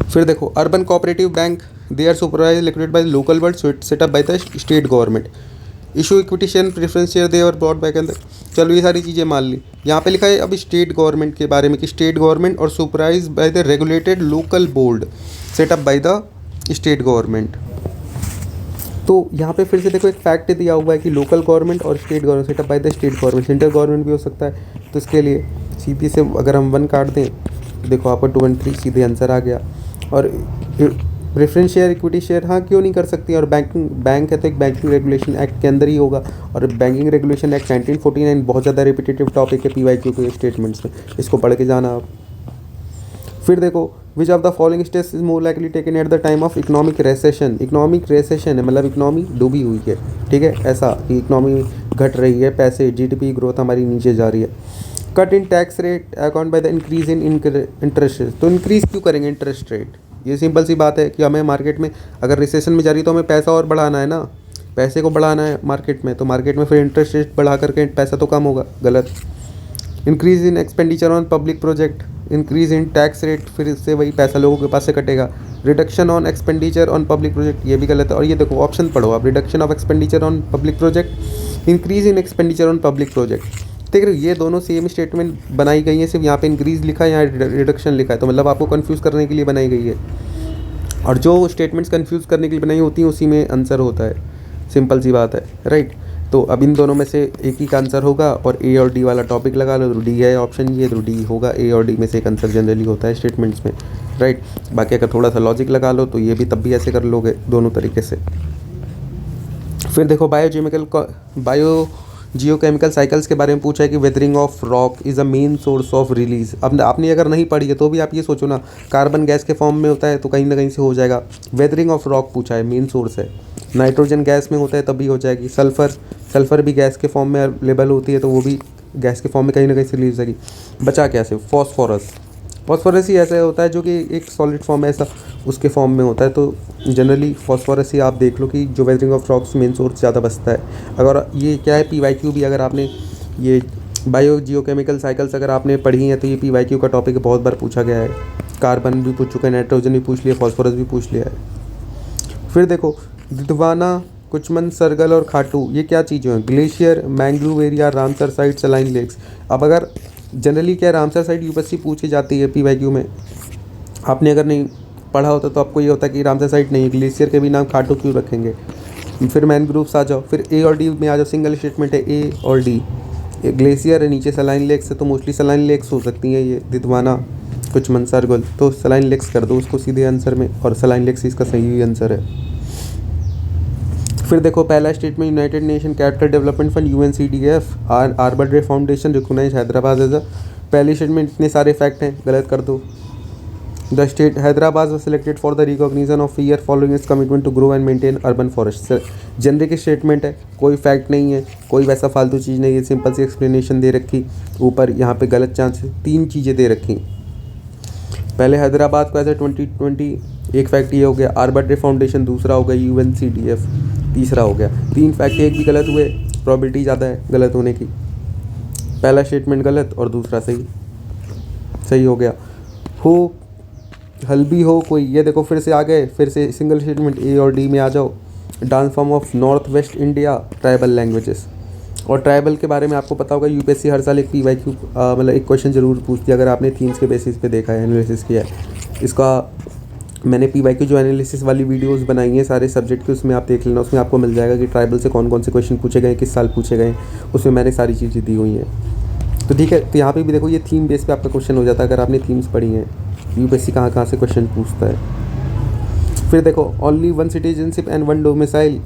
फिर देखो urban cooperative bank, they are supervise liquidated by local board setup by the state government, issue equity share preference share they और ब्रॉड बैक अंदर। चलो ये सारी चीज़ें मान ली। यहाँ पे लिखा है अब स्टेट गवर्नमेंट के बारे में कि स्टेट गवर्नमेंट और supervise by the regulated local board setup by the state government. तो यहाँ पे फिर से देखो एक फैक्ट दिया हुआ है कि लोकल गवर्नमेंट और state government setup by the state government, central government भी हो सकता है। तो इसके लिए सीधी से अगर हम 1 काट दें, देखो आपका 2 1 3 सीधे आंसर आ गया। और प्रेफरेंस शेयर इक्विटी शेयर हाँ क्यों नहीं कर सकती, और बैंक है तो एक बैंकिंग रेगुलेशन एक्ट के अंदर ही होगा। और बैंकिंग रेगुलेशन एक्ट 1949 बहुत ज़्यादा रिपीटेटिव टॉपिक है PYQ के स्टेटमेंट्स में, इसको पढ़ के जाना आप। फिर देखो which of the following steps is more likely taken at the time of economic recession. Economic recession है मतलब इकोनॉमी डूबी हुई है, ठीक है, ऐसा कि इकोनॉमी घट रही है, पैसे GDP ग्रोथ हमारी नीचे जा रही है। Cut in tax rate account by the increase in interest rate. तो इंक्रीज़ क्यों करेंगे इंटरेस्ट रेट, ये सिंपल सी बात है कि हमें मार्केट में अगर रिसेशन में जा रही है तो हमें पैसा और बढ़ाना है ना, पैसे को बढ़ाना है मार्केट में, तो मार्केट में फिर इंटरेस्ट रेट बढ़ा करके पैसा तो कम होगा, गलत। Increase in expenditure on public project, increase in tax rate, फिर इससे वही पैसा लोगों के पास से कटेगा। Reduction on expenditure on public project, ये भी गलत है। और ये देखो ऑप्शन पढ़ो आप, reduction of expenditure on public project, increase in expenditure on public project. देख रहे हो ये दोनों सेम स्टेटमेंट बनाई गई हैं, सिर्फ यहाँ पे इंक्रीज़ लिखा है, यहाँ रिडक्शन लिखा है, तो मतलब आपको कंफ्यूज करने के लिए बनाई गई है। और जो स्टेटमेंट्स कंफ्यूज करने के लिए बनाई होती हैं उसी में आंसर होता है, सिंपल सी बात है, राइट। तो अब इन दोनों में से एक ही का आंसर होगा, और A और D वाला टॉपिक लगा लो, तो D है ऑप्शन, ये तो D होगा। A और D में से एक आंसर जनरली होता है स्टेटमेंट्स में, राइट। बाकी अगर थोड़ा सा लॉजिक लगा लो तो ये भी तब भी ऐसे कर लोगे दोनों तरीके से। फिर देखो बायो जियोकेमिकल साइकिल्स के बारे में पूछा है कि weathering of rock is a main source of release. अब आपने अगर नहीं पढ़ी है तो भी आप ये सोचो ना, कार्बन गैस के फॉर्म में होता है तो कहीं ना कहीं से हो जाएगा। वेदरिंग ऑफ रॉक पूछा है, मेन सोर्स है। नाइट्रोजन गैस में होता है तभी हो जाएगी। सल्फ़र भी गैस के फॉर्म में अवेलेबल होती है तो वो भी गैस के फॉर्म में कहीं ना कहीं से रिलीज होगी। बचा क्या से फॉस्फोरस ही ऐसा होता है जो कि एक सॉलिड फॉर्म है, ऐसा उसके फॉर्म में होता है। तो जनरली फॉस्फोरस ही आप देख लो कि जो weathering of rocks main source ज़्यादा बचता है। अगर ये क्या है PYQ भी, अगर आपने ये बायो जियोकेमिकल साइकिल्स अगर आपने पढ़ी हैं तो ये PYQ का टॉपिक बहुत बार पूछा गया है। कार्बन भी पूछ चुका है, नाइट्रोजन भी पूछ लिया, फॉस्फोरस भी पूछ लिया है। फिर देखो दिद्वाना, कुचमन, सरगल और खाटू ये क्या चीज़ें हैं? Glacier, mangrove area, Ramsar site, saline lakes. अब अगर जनरली क्या रामसर साइट यूपीएससी पूछी जाती है PYQ में, आपने अगर नहीं पढ़ा होता तो आपको ये होता कि रामसर साइट नहीं, ग्लेशियर के भी नाम खाटू क्यों रखेंगे। फिर मैनग्रोव्स आ जाओ, फिर A और D में आ जाओ, सिंगल स्टेटमेंट है A और D। ग्लेशियर है, नीचे सलाइन लेक्स है तो मोस्टली सलाइन लेक्स हो सकती हैं ये, दिद्वाना, कुचमन, सरगल, तो सलाइन लेक्स कर दो उसको सीधे आंसर में, और सलाइन लेक्स इसका सही आंसर है। फिर देखो पहला statement, United Nation Capital Development Fund UNCDF Arbor Day Foundation recognise Hyderabad as a. पहली स्टेटमेंट इतने सारे फैक्ट हैं, गलत कर दो। The state Hyderabad was selected for the recognition of year following its commitment to grow and maintain urban forest. Generic statement है, कोई fact नहीं है, कोई वैसा फालतू चीज़ नहीं है, सिंपल सी एक्सप्लेनेशन दे रखी ऊपर। यहाँ पे गलत चांस है, 3 चीज़ें दे रखी। पहले हैदराबाद को ऐसे 2020, एक फैक्ट ये हो गया। आर्बर डे फाउंडेशन दूसरा हो गया, UNCDF तीसरा हो गया। 3 फैक्ट एक भी गलत हुए, प्रोबेबिलिटी ज़्यादा है गलत होने की। पहला स्टेटमेंट गलत और दूसरा सही हो गया। हो हल्बी हो कोई, ये देखो फिर से आ गए, फिर से सिंगल स्टेटमेंट A और D में आ जाओ। Dance form of north west India, tribal languages. और ट्राइबल के बारे में आपको पता होगा UPSC हर साल एक PYQ मतलब एक क्वेश्चन ज़रूर पूछती है, अगर आपने थीम्स के बेसिस पे देखा है, एनालिसिस किया है इसका। मैंने PYQ जो एनालिसिस वाली वीडियोस बनाई हैं सारे सब्जेक्ट की, उसमें आप देख लेना, उसमें आपको मिल जाएगा कि ट्राइबल से कौन कौन से क्वेश्चन पूछे गए, किस साल पूछे गए, उसमें मैंने सारी चीज़ें दी हुई हैं। तो ठीक है, तो यहाँ पे भी देखो ये थीम बेस पे आपका क्वेश्चन हो जाता है अगर आपने थीम्स पढ़ी हैं। UPSC कहाँ से क्वेश्चन पूछता है। फिर देखो ओनली 1 सिटीजनशिप एंड 1 डोमिसाइल,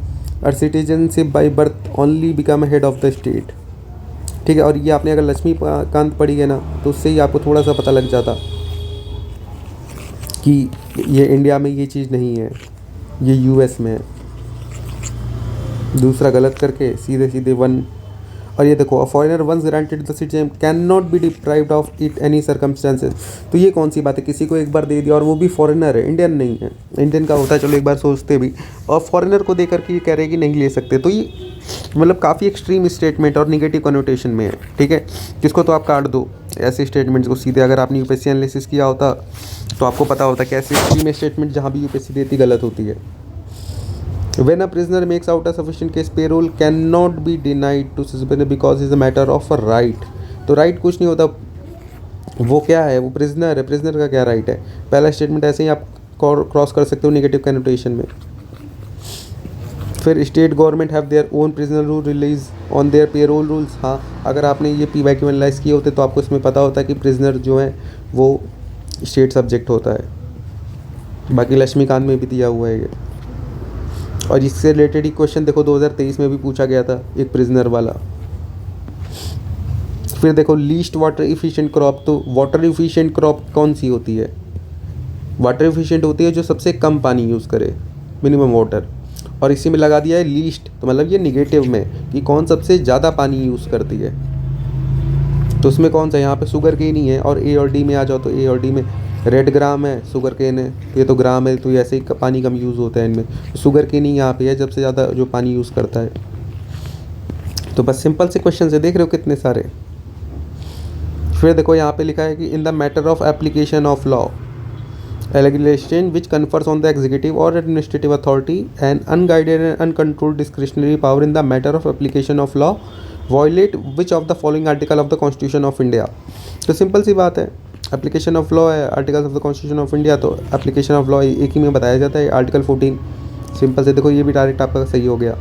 और citizenship by birth only become head of the state. ठीक है, और ये आपने अगर लक्ष्मीकांत पढ़ी है ना तो उससे ही आपको थोड़ा सा पता लग जाता कि ये इंडिया में ये चीज़ नहीं है, ये US में है। दूसरा गलत करके सीधे 1। और ये देखो, a foreigner once granted the citizen can not be deprived of it any circumstances. तो ये कौन सी बात है, किसी को एक बार दे दिया और वो भी फॉरेनर है, इंडियन नहीं है। इंडियन का होता है चलो एक बार सोचते भी, और फॉरेनर को दे करके ये कह रहे हैं कि नहीं ले सकते। तो ये मतलब काफ़ी एक्सट्रीम स्टेटमेंट और निगेटिव कनोटेशन में है, ठीक है। जिसको तो आप काट दो ऐसे स्टेटमेंट्स को सीधे। अगर आपने यूपीएससी एनालिसिस किया होता तो आपको पता होता कि ऐसे एक्सट्रीम स्टेटमेंट जहाँ भी यूपीएससी देती गलत होती है। When a prisoner makes out a sufficient case, payroll cannot be denied to suspender because it's a matter of a right। तो राइट कुछ नहीं होता, वो क्या है, वो प्रिजनर है, प्रिजनर का क्या राइट है। पहला स्टेटमेंट ऐसे ही आप क्रॉस कर सकते हो नेगेटिव कनोटेशन में। फिर state government have their own prisoner rule release on their payroll rules. हाँ, अगर आपने ये PYQ एनालाइज किए होते तो आपको इसमें पता होता है कि प्रिजनर जो है वो स्टेट सब्जेक्ट होता है। बाकी लक्ष्मीकांत में भी दिया हुआ है ये। और इससे रिलेटेड ही क्वेश्चन देखो 2023 में भी पूछा गया था, एक प्रिजनर वाला। फिर देखो लीस्ट वाटर इफिशिएंट क्रॉप, तो वाटर इफिशिएंट क्रॉप कौन सी होती है, वाटर इफिशिएंट होती है जो सबसे कम पानी यूज़ करे, मिनिमम वाटर। और इसी में लगा दिया है लीस्ट, तो मतलब ये निगेटिव में कि कौन सबसे ज़्यादा पानी यूज़ करती है। तो उसमें कौन सा, यहाँ पे शुगर केन ही है। और A और D में आ जाओ तो A और D में रेड ग्राम है, शुगर केन है, ये तो ग्राम है, तो ऐसे ही पानी कम यूज़ होता है इनमें। शुगर केन ही यहाँ पे है सबसे ज़्यादा जो पानी यूज़ करता है। तो बस सिंपल से क्वेश्चन से देख रहे हो कितने सारे। फिर देखो यहाँ पे लिखा है कि in the matter of application of law legislation which confers on the executive और administrative authority and unguided and uncontrolled discretionary power in the matter of application of law violate which of the following article of the constitution of India. तो simple सी बात है, application of law है articles of the constitution of India, तो application of law एक ही में बताया जाता है, आर्टिकल 14। सिंपल से देखो ये भी डायरेक्ट आपका सही हो गया।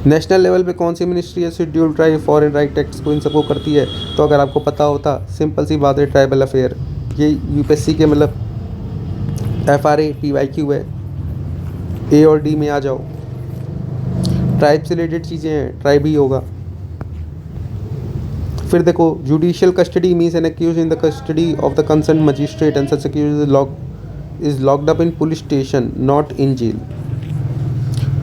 नेशनल लेवल पे कौन सी मिनिस्ट्री है schedule tribe foreign right acts को इन सबको करती है, तो अगर आपको पता होता सिंपल सी बात है ट्राइबल अफेयर। ये यूपीएससी के मतलब FRA PYQ है। A और D में आ जाओ, ट्राइब से रिलेटेड चीज़ें हैं, ट्राइब ही होगा। फिर देखो judicial custody means an accuse in the custody of the concern magistrate and such accuse is locked up in police station not in jail.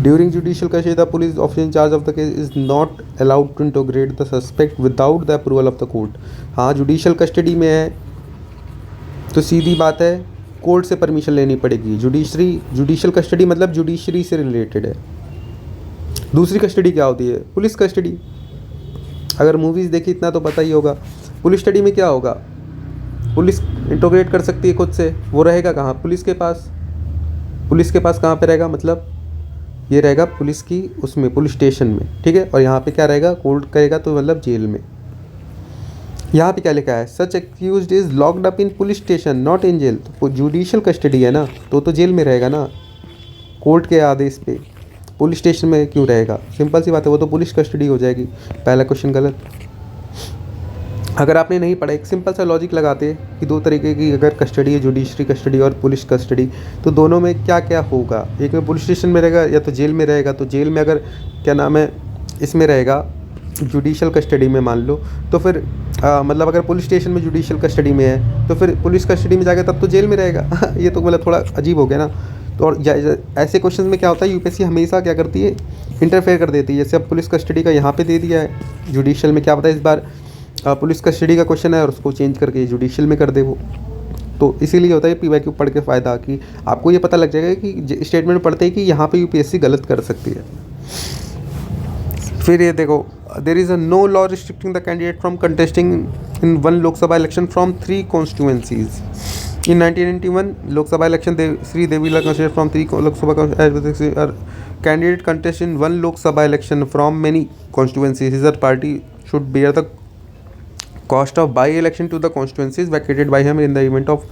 During judicial custody the police officer in charge of the case is not allowed to interrogate the suspect without the approval of the court. हाँ, judicial custody में है तो सीधी बात है court से permission लेनी पड़ेगी। Judicial custody मतलब जुडिशरी से रिलेटेड है। दूसरी कस्टडी क्या होती है, पुलिस कस्टडी। अगर मूवीज़ देखी इतना तो पता ही होगा। पुलिस स्टडी में क्या होगा, पुलिस इंटोग्रेट कर सकती है खुद से, वो रहेगा कहाँ, पुलिस के पास। पुलिस के पास कहाँ पे रहेगा, मतलब ये रहेगा पुलिस की उसमें पुलिस स्टेशन में, ठीक है। और यहाँ पे क्या रहेगा, कोर्ट करेगा तो मतलब जेल में। यहाँ पे क्या लिखा है, such accused is locked up in police station not in jail. तो जुडिशियल कस्टडी है ना, तो जेल में रहेगा ना, कोर्ट के आदेश पे। पुलिस स्टेशन में क्यों रहेगा, सिंपल सी बात है, वो तो पुलिस कस्टडी हो जाएगी। पहला क्वेश्चन गलत। अगर आपने नहीं पढ़ा, एक सिंपल सा लॉजिक लगाते कि दो तरीके की अगर कस्टडी है, जुडिशरी कस्टडी और पुलिस कस्टडी, तो दोनों में क्या क्या होगा। एक में पुलिस स्टेशन में रहेगा या तो जेल में रहेगा। तो जेल में अगर क्या नाम है इसमें रहेगा जुडिशियल कस्टडी में मान लो, तो फिर मतलब अगर पुलिस स्टेशन में जुडिशियल कस्टडी में है तो फिर पुलिस कस्टडी में जाएगा तब तो जेल में रहेगा। ये तो मतलब थोड़ा अजीब हो गया ना। तो और ऐसे क्वेश्चन में क्या होता है, यूपीएससी हमेशा क्या करती है, इंटरफेयर कर देती है। जैसे अब पुलिस कस्टडी का यहाँ पे दे दिया है, जुडिशियल में क्या पता है इस बार पुलिस कस्टडी का क्वेश्चन है और उसको चेंज करके जुडिशियल में कर दे वो। तो इसीलिए होता है PYQ पढ़ के फ़ायदा कि आपको ये पता लग जाएगा कि स्टेटमेंट पढ़ते ही कि यहाँ पे यूपीएससी गलत कर सकती है। फिर ये देखो, there is a no law restricting the candidate from contesting in one Lok Sabha election from 3 constituencies. In 1991 Lok Sabha election Sri Devila contested from 3 Lok Sabha candidate contest in one Lok Sabha election from many constituencies. His party should bear the cost of by-election to the constituencies vacated by him in the event of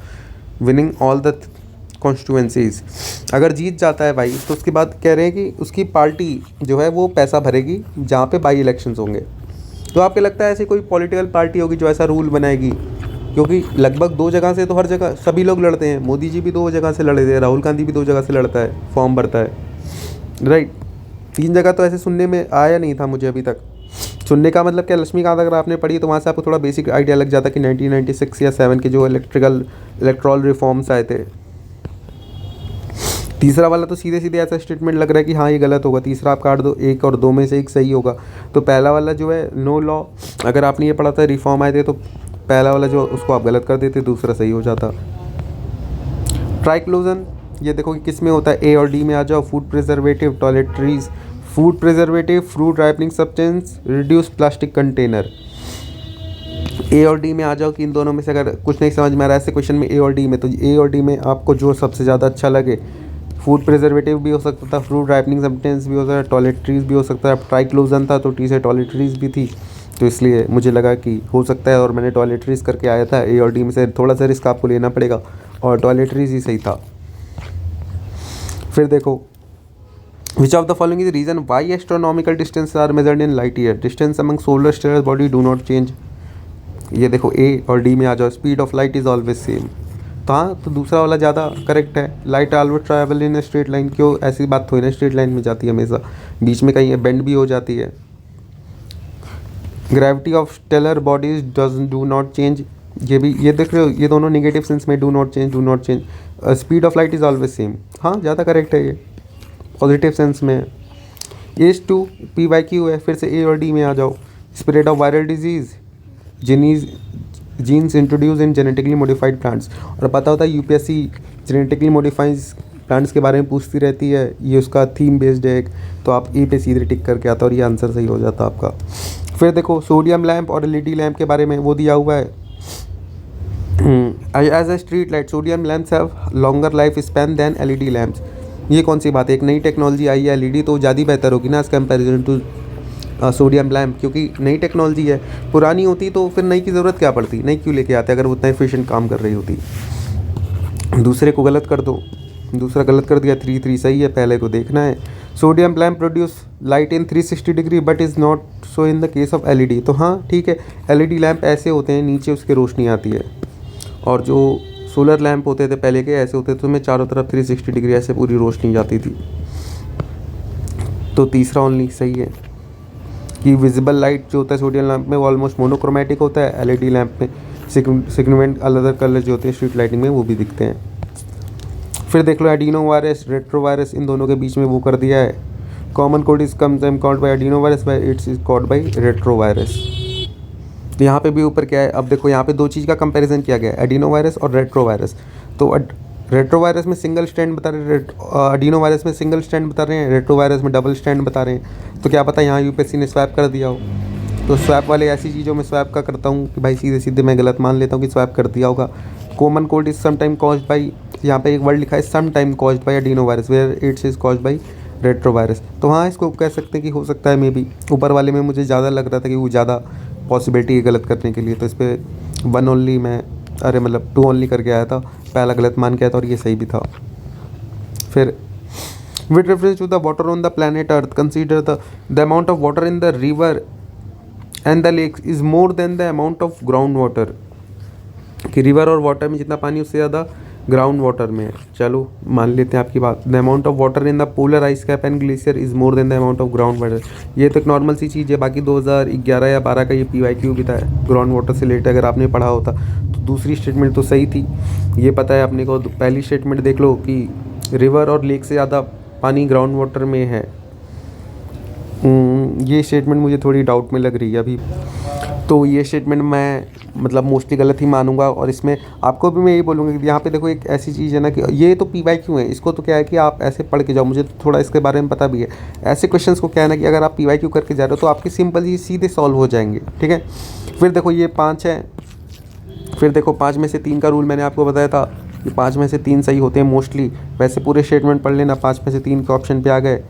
winning all the constituencies. अगर जीत जाता है भाई तो उसके बाद कह रहे हैं कि उसकी पार्टी जो है वो पैसा भरेगी जहाँ पे बाई इलेक्शंस होंगे। तो आपको लगता है ऐसी कोई पॉलिटिकल पार्टी होगी जो ऐसा रूल बनाएगी, क्योंकि लगभग 2 जगह से तो हर जगह सभी लोग लड़ते हैं। मोदी जी भी 2 जगह से लड़े थे, राहुल गांधी भी 2 जगह से लड़ता है, फॉर्म भरता है, राइट। 3 जगह तो ऐसे सुनने में आया नहीं था मुझे अभी तक। सुनने का मतलब क्या, लक्ष्मीकांत अगर आपने पढ़ी तो वहाँ से आपको थोड़ा बेसिक आइडिया लग जाता कि 1996 या 7 के जो इलेक्ट्रॉल रिफॉर्म्स आए थे, तीसरा वाला तो सीधे सीधे ऐसा स्टेटमेंट लग रहा है कि हाँ ये गलत होगा, तीसरा आप काट दो, एक और दो में से एक सही होगा। तो पहला वाला जो है नो लॉ, अगर आपने ये पढ़ा था रिफॉर्म आए थे तो पहला वाला जो उसको आप गलत कर देते, दूसरा सही हो जाता। ट्राइक्लोजन ये देखो कि किस में होता है, ए और डी में आ जाओ। Food preservative, toiletries, food preservative, fruit ripening substance, reduce plastic container. A और डी में आ जाओ कि इन दोनों में से अगर कुछ नहीं समझ में आ रहा है ऐसे क्वेश्चन में ए और डी में, तो ए और डी में आपको जो सबसे ज़्यादा अच्छा लगे, फूड प्रिजर्वेटिव भी हो सकता था, फ्रूट राइपनिंग सब्सटेंस भी हो सकता था, टॉयलेटरीज भी हो सकता है। ट्राइक्लोजन था तो टी से टॉयलेटरीज भी थी, तो इसलिए मुझे लगा कि हो सकता है और मैंने टॉयलेटरीज करके आया था। ए और डी में से थोड़ा सा रिस्क आपको लेना पड़ेगा और टॉयलेटरीज ही सही था। फिर देखो which of the following is reason why astronomical distance are measured in light year, distance among solar stellar body do not change. ये देखो ए और डी में आ जाओ, speed of light is always same. तो हाँ, तो दूसरा वाला ज़्यादा करेक्ट है। Light always travel in straight line, क्यों ऐसी बात थोड़ी ना स्ट्रेट लाइन में जाती है, हमेशा बीच में कहीं बेंड भी हो जाती है। Gravity of stellar bodies does do not change, ये भी ये देख रहे हो, ये दोनों नेगेटिव सेंस में do not change, do not change. Speed of light is always same, हाँ ज़्यादा करेक्ट है, ये पॉजिटिव सेंस में। As to P Y Q है, फिर से ए और डी में आ जाओ। Spread of viral disease, genes introduce in genetically modified plants. और पता होता है यूपीएससी जेनेटिकली मॉडिफाइड प्लांट्स के बारे में पूछती रहती है, ये उसका थीम बेस्ड है एक, तो आप ए पे सीधे टिक करके आता और ये आंसर सही हो जाता आपका। फिर देखो सोडियम लैम्प और एलईडी लैम्प के बारे में वो दिया हुआ है। As a street light sodium lamps have longer life span than LED lamps. ये कौन सी बात है, एक नई टेक्नोलॉजी आई है एलईडी, तो ज़्यादा बेहतर होगी ना as comparison to sodium lamp, क्योंकि नई टेक्नोलॉजी है। पुरानी होती तो फिर नई की ज़रूरत क्या पड़ती, नई क्यों लेके आते अगर वो उतना एफिशिएंट काम कर रही होती। दूसरे को गलत कर दो, दूसरा गलत कर दिया, 3 सही है, पहले को देखना है। Sodium lamp produce light in 360 degree but is not so in the case of LED. तो हाँ ठीक है, एलईडी लैम्प ऐसे होते हैं नीचे उसके रोशनी आती है, और जो सोलर लैम्प होते थे पहले के ऐसे होते थे तो में चारों तरफ 360 डिग्री ऐसे पूरी रोशनी जाती थी। तो तीसरा ओनली सही है कि विजिबल लाइट जो होता है सोडियम लैम्प में वो ऑलमोस्ट मोनोक्रोमेटिक होता है, एलईडी लैम्प में सिग्नमेंट अलग अलग कलर जो होते हैं स्ट्रीट लाइटिंग में वो भी दिखते हैं। फिर देख लो एडिनो वायरस, रेट्रो वायरस, इन दोनों के बीच में वो कर दिया है। Common code is come called by adeno virus, by its is called by retrovirus. तो यहाँ पे भी ऊपर क्या है, अब देखो यहाँ पे दो चीज़ का कंपैरिजन किया गया है, एडिनो वायरस और रेट्रो वायरस। तो रेट्रो वायरस में सिंगल स्टैंड बता रहे हैं, एडिनो वायरस में सिंगल स्टैंड बता रहे हैं, रेट्रो वायरस में डबल स्टैंड बता रहे हैं। तो क्या पता यहाँ यूपीएससी ने स्वैप कर दिया हो। तो स्वैप वाले ऐसी चीज़ों में स्वैप का करता हूँ कि भाई सीधे सीधे मैं गलत मान लेता हूँ कि स्वैप कर दिया होगा। Common cold is sometime caused by, यहाँ पे एक वर्ड लिखा है sometime caused by adenovirus where it's is caused by retrovirus. तो हाँ इसको कह सकते हैं कि हो सकता है मे बी। ऊपर वाले में मुझे ज़्यादा लग रहा था कि वो ज़्यादा पॉसिबिलिटी है गलत करने के लिए, तो इस पर 1 ओनली मैं अरे मतलब 2 ओनली करके आया था, पहला गलत मान के आया था और ये सही भी था। फिर with reference to the water on the planet Earth consider the amount of water in the river and the lakes is more than the amount of groundwater, कि रिवर और वाटर में जितना पानी उससे ज़्यादा ग्राउंड वाटर में है। चलो मान लेते हैं आपकी बात। The amount of water in the polar ice cap and glacier is more than the amount of ground water. ये तो एक नॉर्मल सी चीज़ है, बाकी 2011 या 12 का ये PYQ भी था ग्राउंड वाटर से रिलेटेड, अगर आपने पढ़ा होता तो दूसरी स्टेटमेंट तो सही थी, ये पता है अपने को। पहली स्टेटमेंट देख लो कि रिवर और लेक से ज़्यादा पानी ग्राउंड वाटर में है, ये स्टेटमेंट मुझे थोड़ी डाउट में लग रही है अभी। तो ये स्टेटमेंट मैं मतलब मोस्टली गलत ही मानूंगा, और इसमें आपको भी मैं ये बोलूँगा कि यहाँ पे देखो एक ऐसी चीज़ है ना कि ये तो PYQ है, इसको तो क्या है कि आप ऐसे पढ़ के जाओ, मुझे तो थोड़ा इसके बारे में पता भी है। ऐसे क्वेश्चंस को क्या है ना कि अगर आप PYQ करके जा रहे हो तो आपके सिंपल ही सीधे सॉल्व हो जाएंगे, ठीक है। फिर देखो ये 5 है, फिर देखो 5 में से 3 का रूल मैंने आपको बताया था कि 5 में से 3 सही होते हैं मोस्टली। वैसे पूरे स्टेटमेंट पढ़ लेना, 5 में से 3 के ऑप्शन पे आ गए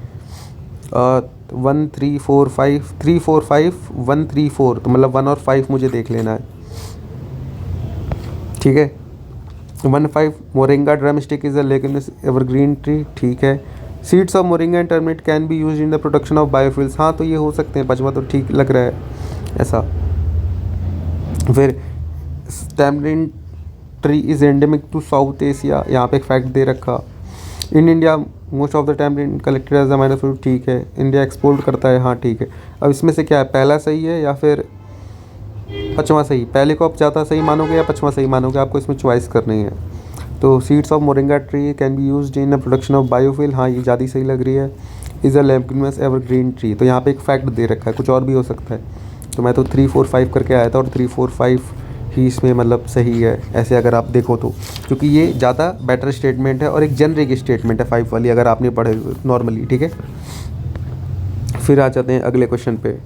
1 3 4 5 3 4 5 1 3 4, तो मतलब 1 और 5 मुझे देख लेना है, ठीक है। 1 5 moringa drum stick is a leguminous evergreen tree, ठीक है। Seeds of moringa and turmeric can be used in the production of biofuels, हाँ तो ये हो सकते हैं, 5वां तो ठीक लग रहा है ऐसा। फिर tamarind tree is endemic to South Asia, यहाँ पे एक फैक्ट दे रखा। In India most of the tamarind collected as a minor fruit, ठीक है। इंडिया एक्सपोर्ट करता है, हाँ ठीक है। अब इसमें से क्या है, पहला सही है या फिर 5वां सही? पहले को आप ज़्यादा सही मानोगे या 5वां सही मानोगे, आपको इसमें चॉइस करनी है। तो seeds of moringa tree can be used in production of biofuel, हाँ ये ज़्यादा सही लग रही है। Is a leguminous evergreen tree, तो यहाँ पे एक फैक्ट दे रखा है, कुछ और भी हो सकता है। तो मैं तो 3 4 5 करके आया था और 3 4 5 ही इसमें मतलब सही है ऐसे अगर आप देखो तो, क्योंकि ये ज़्यादा बेटर स्टेटमेंट है और एक जेनरिक स्टेटमेंट है 5 वाली, अगर आपने पढ़े नॉर्मली, ठीक है। फिर आ जाते हैं अगले क्वेश्चन पे।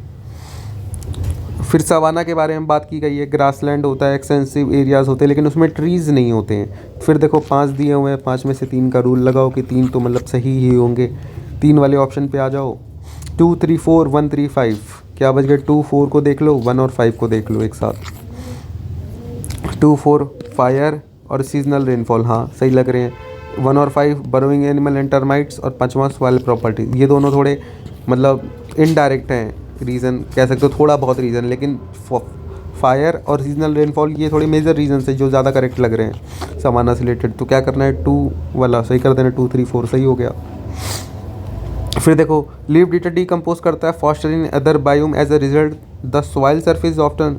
फिर सवाना के बारे में बात की गई है, ग्रासलैंड होता है, एक्सटेंसिव एरियाज़ होते हैं, लेकिन उसमें ट्रीज़ नहीं होते हैं। फिर देखो 5 दिए हुए हैं, 5 में से 3 का रूल लगाओ कि 3 तो मतलब सही ही होंगे। 3 वाले ऑप्शन पे आ जाओ। 2 3 4 1 3 5 क्या बच गए? 2 4 को देख लो, 1 और 5 को देख लो एक साथ। 2 4 फायर और सीजनल रेनफॉल, हाँ सही लग रहे हैं। 1 और 5 बरोइंग एनिमल एंड टर्माइट्स और 5वां सॉइल प्रॉपर्टी। ये दोनों थोड़े मतलब इनडायरेक्ट हैं, रीज़न कह सकते हो, थोड़ा बहुत रीज़न, लेकिन फायर और सीजनल रेनफॉल ये थोड़े मेजर रीजन है जो ज़्यादा करेक्ट लग रहे हैं सामाना से रिलेटेड। तो क्या करना है? 2 वाला सही कर देना, 2 3 4 सही हो गया। फिर देखो लीव डिटर डिकम्पोज करता है faster in other biome, as a result the soil surface often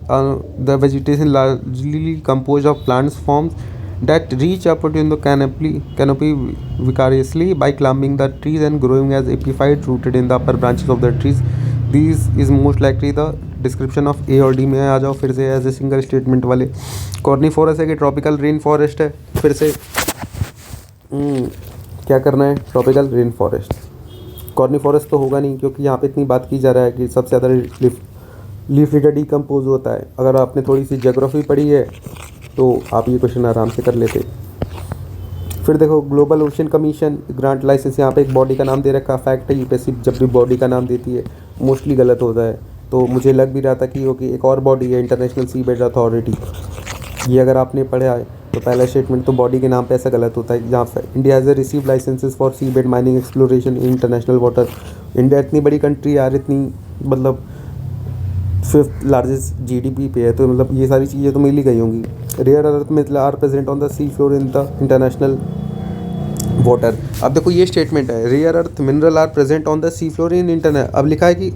the vegetation largely compose of plants forms that reach up in the canopy vicariously by climbing the trees and growing as epiphyte rooted in the upper branches of the trees. These is most likely the description of A और D में आ जाओ फिर से as a single statement वाले। कॉर्निफोरस है कि tropical rain forest है, फिर से क्या करना है? Tropical rain forest. कॉर्निफोरस तो होगा नहीं, क्योंकि यहाँ पे इतनी बात की जा रहा है कि सबसे ज़्यादा लीफ लिटर डिकम्पोज होता है। अगर आपने थोड़ी सी ज्योग्राफी पढ़ी है तो आप ये क्वेश्चन आराम से कर लेते। फिर देखो Global Ocean Commission grant licence, यहाँ पे एक बॉडी का नाम दे रखा। फैक्ट है यूपीएससी जब भी बॉडी का नाम देती है मोस्टली गलत होता है, तो मुझे लग भी रहा था कि होगी एक और बॉडी है इंटरनेशनल सी बेड अथॉरिटी। ये अगर आपने पढ़ा है तो पहला स्टेटमेंट तो बॉडी के नाम पे ऐसा गलत होता है। जहाँ पे India has receive licences for seabed mining exploration in international water. India इतनी बड़ी कंट्री यार, इतनी मतलब 5th लार्जेस्ट जीडीपी पे है, तो मतलब ये सारी चीज़ें तो मिल ही गई होंगी। Rare earth metal are present on the sea floor in the international water. अब देखो ये स्टेटमेंट है, rare earth mineral are present on the sea floor in internet. अब लिखा है कि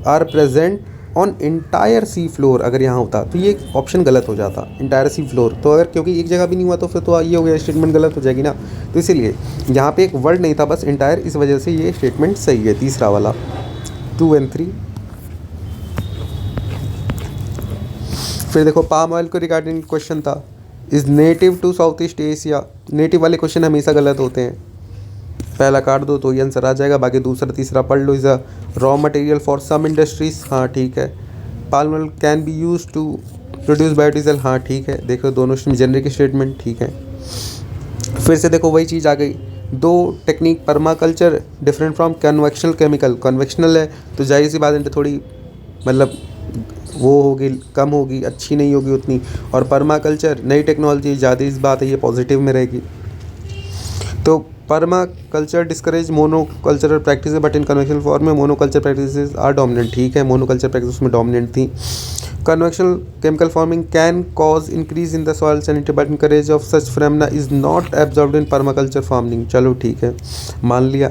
are present on entire sea floor, अगर यहाँ होता तो ये ऑप्शन गलत हो जाता, इंटायर सी फ्लोर। तो अगर क्योंकि एक जगह भी नहीं हुआ तो फिर तो ये हो गया, स्टेटमेंट गलत हो जाएगी ना। तो इसीलिए यहाँ पे एक वर्ड नहीं था, बस इंटायर, इस वजह से ये स्टेटमेंट सही है, तीसरा वाला। 2 और 3। फिर देखो पाम ऑयल को रिगार्डिंग क्वेश्चन था, is native to South East Asia. Native वाले क्वेश्चन हमेशा गलत होते हैं, पहला काट दो तो ये आंसर आ जाएगा, बाकी दूसरा तीसरा पढ़ लो। Is a raw material for some industries, हाँ ठीक है। Palm oil can be use to produce biodiesel, हाँ ठीक है। देखो दोनों जेनरिक स्टेटमेंट ठीक है। फिर से देखो वही चीज़ आ गई, 2 technique permaculture different from convectional chemical. Convectional है तो जाहिर सी बात है थोड़ी मतलब वो होगी, कम होगी, अच्छी नहीं होगी उतनी। और परमाकल्चर नई टेक्नोलॉजी, ज़्यादा इस बात है ये पॉजिटिव में रहेगी। तो permaculture discourage monocultural practice, but in convectional form में मोनोकल्चर प्रैक्टिसेस आर डोमिनेंट, ठीक है। मोनोकल्चर प्रैक्टिस में डोमिनेंट थी। Convectional chemical farming can cause increase in the soil sanity, but increase of such phenomena is not absorbed in permaculture farming. चलो ठीक है, मान लिया।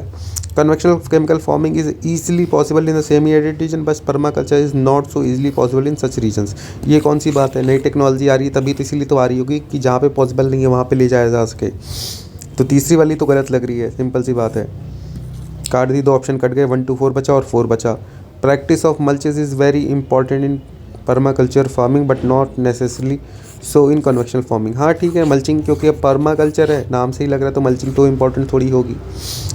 Conventional chemical farming is easily possible in the semi-arid region, but permaculture is not so easily possible in such regions। ये कौन सी बात है? नई टेक्नोलॉजी आ रही है तभी तो, इसीलिए तो आ रही होगी कि जहाँ पे पॉसिबल नहीं है वहाँ पे ले जाया जा सके। तो तीसरी वाली तो गलत लग रही है, सिंपल सी बात है। काट दी, 2 ऑप्शन कट गए, 1 2 4 बचा और 4 बचा। Practice of mulches is very important in permaculture farming but not necessarily so in convectional farming, हाँ ठीक है। मल्चिंग क्योंकि अब परमाकल्चर है, नाम से ही लग रहा है, तो मल्चिंग तो इंपॉर्टेंट थोड़ी होगी।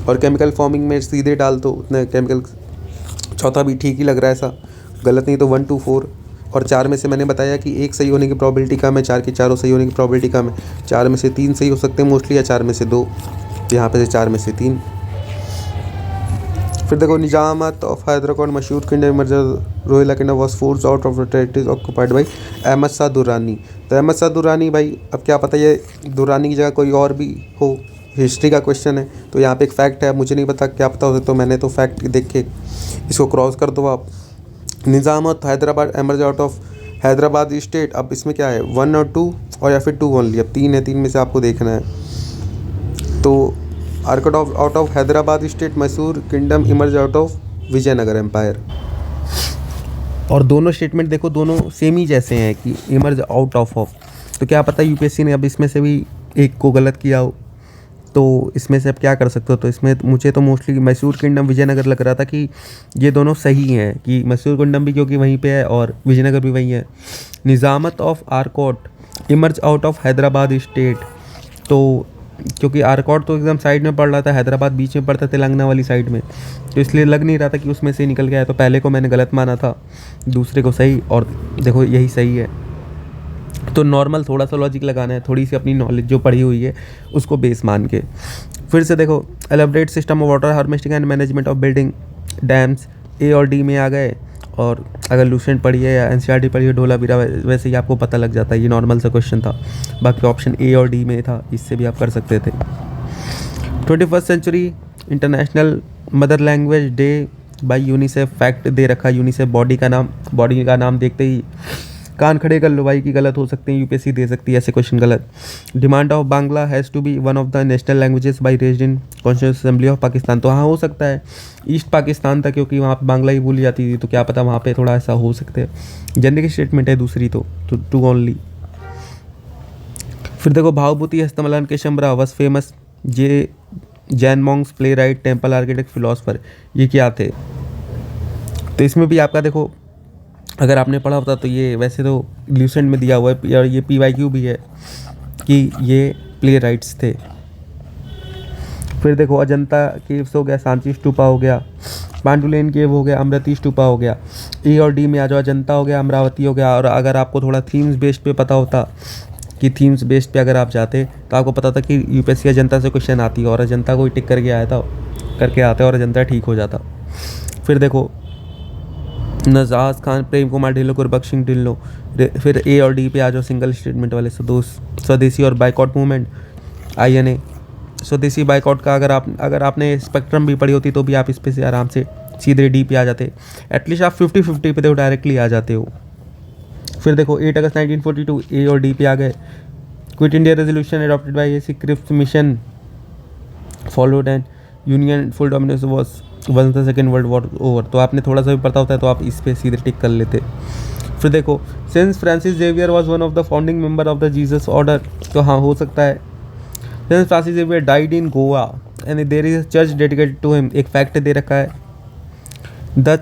और केमिकल फार्मिंग में सीधे डाल दो उतने केमिकल, चौथा भी ठीक ही लग रहा है, ऐसा गलत नहीं। तो 1 2 4 और 4 में से मैंने बताया कि 1 सही होने की प्रोबेबिलिटी कम है, 4 की चारों सही होने की प्रोबेबिलिटी कम है। 4 में से 3 सही हो सकते हैं मोस्टली, या 4 में से 2, यहाँ पे से 4 में से 3। फिर देखो निजामत ऑफ हैदराबाद मशहूर kingdom merger Rohilla kingdom was force out of the territories occupied by Ahmad Shah Durrani. तो अहमद शाह दुर्रानी भाई, अब क्या पता ये दुर्रानी की जगह कोई और भी हो, हिस्ट्री का क्वेश्चन है तो यहाँ पे एक फैक्ट है, मुझे नहीं पता क्या पता हो, तो मैंने तो फैक्ट देख के इसको क्रॉस कर दो आप। Nizamat Hyderabad emerge out of Hyderabad state. अब इसमें क्या है, 1 और 2 और या फिर 2 ओनली, अब 3 है, 3 में से आपको देखना है। तो Arcot of out of Hyderabad state Mysore kingdom emerge out of Vijayanagar empire. और दोनों स्टेटमेंट देखो दोनों सेम ही जैसे हैं कि इमर्ज आउट ऑफ। तो क्या पता यूपीएससी ने अब इसमें से भी एक को गलत किया हो, तो इसमें से आप क्या कर सकते हो। तो इसमें मुझे तो मोस्टली मैसूर किंगडम विजयनगर लग रहा था कि ये दोनों सही हैं, कि मैसूर किंगडम भी क्योंकि वहीं पे है और विजयनगर भी वहीं है। Nizamat of Arcot emerge out of Hyderabad state, तो क्योंकि आरकोट तो एकदम साइड में पड़ रहा था, हैदराबाद बीच में पड़ता तेलंगाना वाली साइड में, तो इसलिए लग नहीं रहा था कि उसमें से निकल गया है। तो पहले को मैंने गलत माना था, दूसरे को सही, और देखो यही सही है। तो नॉर्मल थोड़ा सा लॉजिक लगाना है, थोड़ी सी अपनी नॉलेज जो पढ़ी हुई है उसको बेस मान के। फिर से देखो, elaborate system of water harvesting and management of building dams, A और डी में आ गए। और अगर लूसेंट पढ़ी है या एनसीईआरटी पढ़ी है ढोलावीरा, वैसे ही आपको पता लग जाता है, ये नॉर्मल सा क्वेश्चन था। बाकी ऑप्शन ए और डी में था, इससे भी आप कर सकते थे। 21st century International Mother Language Day by UNICEF, fact दे रखा यूनिसेफ बॉडी का नाम देखते ही कान खड़े कर लो भाई की गलत हो सकते हैं, यूपीएससी दे सकती है ऐसे क्वेश्चन गलत। Demand of Bangla has to be one of the national languages by raised in constitution assembly of Pakistan, तो हाँ हो सकता है ईस्ट पाकिस्तान था क्योंकि वहाँ पे बांग्ला ही बोली जाती थी, तो क्या पता वहाँ पे थोड़ा ऐसा हो सकते हैं। जनरिक स्टेटमेंट है दूसरी, तो टू ओनली। फिर देखो, भावभूति हस्तमलन के शंबरा वॉज फेमस, ये Jain Monks, play right, temple architect, philosopher, ये क्या थे। तो इसमें भी आपका देखो, अगर आपने पढ़ा होता तो ये वैसे तो ल्यूसेंट में दिया हुआ है, और ये PYQ भी है कि ये प्ले राइट्स थे। फिर देखो, अजंता केव्स हो गया, सांची स्टूपा हो गया, पांडुलेन केव हो गया, अमृति स्टूपा हो गया। ए और डी में आ जाओ, अजंता हो गया, अमरावती हो गया। और अगर आपको थोड़ा थीम्स बेस्ड पे पता होता, कि थीम्स बेस्ड पे अगर आप जाते तो आपको पता था कि यूपीएससी अजंता से क्वेश्चन आती है, और अजंता को ही टिक करके आते और अजंता ठीक हो जाता। फिर देखो, नजाज खान, प्रेम कुमार ढिल्लो, गुरबख्श सिंह ढिल्लो। फिर ए और डी पे आ जाओ, सिंगल स्टेटमेंट वाले स्वदेशी और बाइकआउट मूवमेंट, INA। स्वदेशी बाइकआउट का अगर आपने स्पेक्ट्रम भी पढ़ी होती तो भी आप इस पे से आराम से सीधे डी पे आ जाते, एटलीस्ट आप 50-50 पे तो डायरेक्टली आ जाते हो। फिर देखो, 8 अगस्त 1942 ए और डी पे आ गए। Quit India resolution adopted by AC Cripps mission followed and union full dominance was one the Second World War over, तो आपने थोड़ा सा भी पता होता है तो आप इस पे सीधे टिक कर लेते। फिर देखो, Saint Francis Xavier was one of the founding member of the Jesus order, तो हाँ हो सकता है। Saint Francis Xavier died in Goa and there is a church dedicated to him, एक फैक्ट दे रखा है। The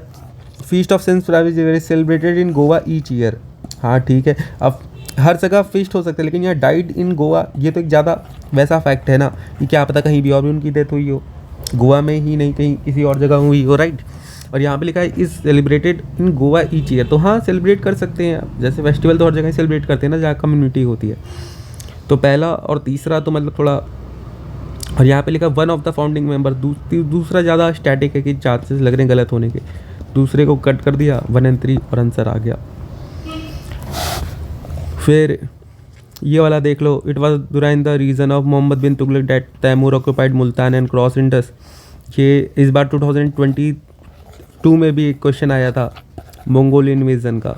feast of Saint Francis Xavier is celebrated in Goa each year, हाँ ठीक है। अब हर जगह फीस्ट हो सकता है, लेकिन यहाँ डाइड इन गोवा, ये तो एक ज़्यादा वैसा फैक्ट है ना कि क्या पता कहीं भी और भी उनकी डेथ हुई हो, गोवा में ही नहीं कहीं किसी और जगह हुई हो, राइट। और यहाँ पे लिखा है is celebrated in Goa each year, तो हाँ सेलिब्रेट कर सकते हैं आप, जैसे फेस्टिवल तो हर जगह ही सेलिब्रेट करते हैं ना जहाँ कम्युनिटी होती है। तो पहला और तीसरा तो मतलब थोड़ा, और यहाँ पे लिखा one of the founding member, दूसरा ज़्यादा स्टैटिक है कि चांसेस लग रहे हैं गलत होने के, दूसरे को कट कर दिया 1 और 3 और आंसर आ गया। फिर ये वाला देख लो, it was during the region of Mohammad bin Tughlaq that Timur occupied Multan and cross Indus, ये इस बार 2022 में भी एक क्वेश्चन आया था मंगोल इन्वेजन का,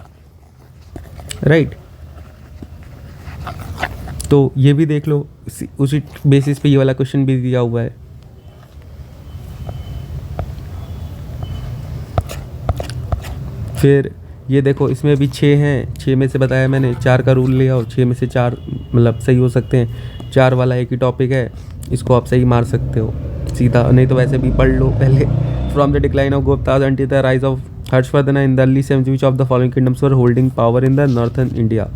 राइट। तो ये भी देख लो, उसी बेसिस पे ये वाला क्वेश्चन भी दिया हुआ है। फिर ये देखो, इसमें भी 6 हैं, 6 में से बताया मैंने 4 का रूल ले आओ, 6 में से 4 मतलब सही हो सकते हैं। 4 वाला एक ही टॉपिक है, इसको आप सही मार सकते हो सीधा, नहीं तो वैसे भी पढ़ लो पहले। From the decline of Gupta's until the rise of Harshvardhan in the early 70s, which of the following kingdoms were holding power in the northern India.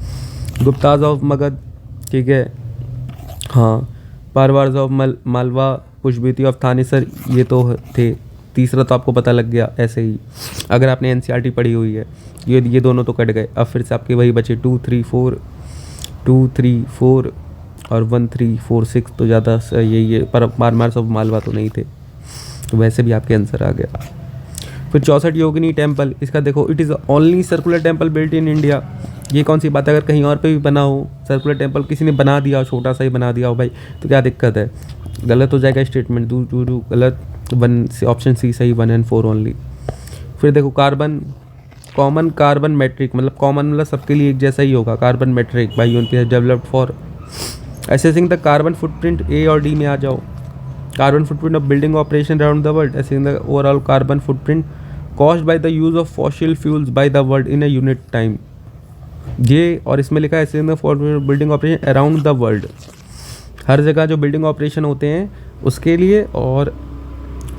Gupta's of Magadh, ठीक है, हाँ। पारवार्स ऑफ मालवा, पुष्पवती ऑफ थानेसर, ये तो थे। तीसरा तो आपको पता लग गया ऐसे ही, अगर आपने एनसीईआरटी पढ़ी हुई है। ये दोनों तो कट गए, अब फिर से आपके वही बचे 2, 3, 4 और 1, 3, 4, 6, तो ज़्यादा ये पर मारमार्स ऑफ मालवा तो नहीं थे, तो वैसे भी आपके आंसर आ गया। फिर 64 योगिनी टेम्पल, इसका देखो, it is only circular temple built in India, ये कौन सी बात है। अगर कहीं और पे भी बना हो सर्कुलर टेम्पल, किसी ने बना दिया हो, छोटा सा ही बना दिया हो भाई, तो क्या दिक्कत है, गलत हो जाएगा स्टेटमेंट, दू गलत। 1 से ऑप्शन सी सही, 1 और 4 ओनली। फिर देखो, कॉमन कार्बन मेट्रिक, मतलब कॉमन मतलब सबके लिए एक जैसा ही होगा। Carbon metric by UN has developed for assessing the carbon footprint, A और डी में आ जाओ। Carbon footprint of building operation around the world, assessing the overall carbon footprint caused by the use of fossil fuels by the world in a unit time, ये। और इसमें लिखा है assessing the building operation around the world, हर जगह जो building operation होते हैं उसके लिए। और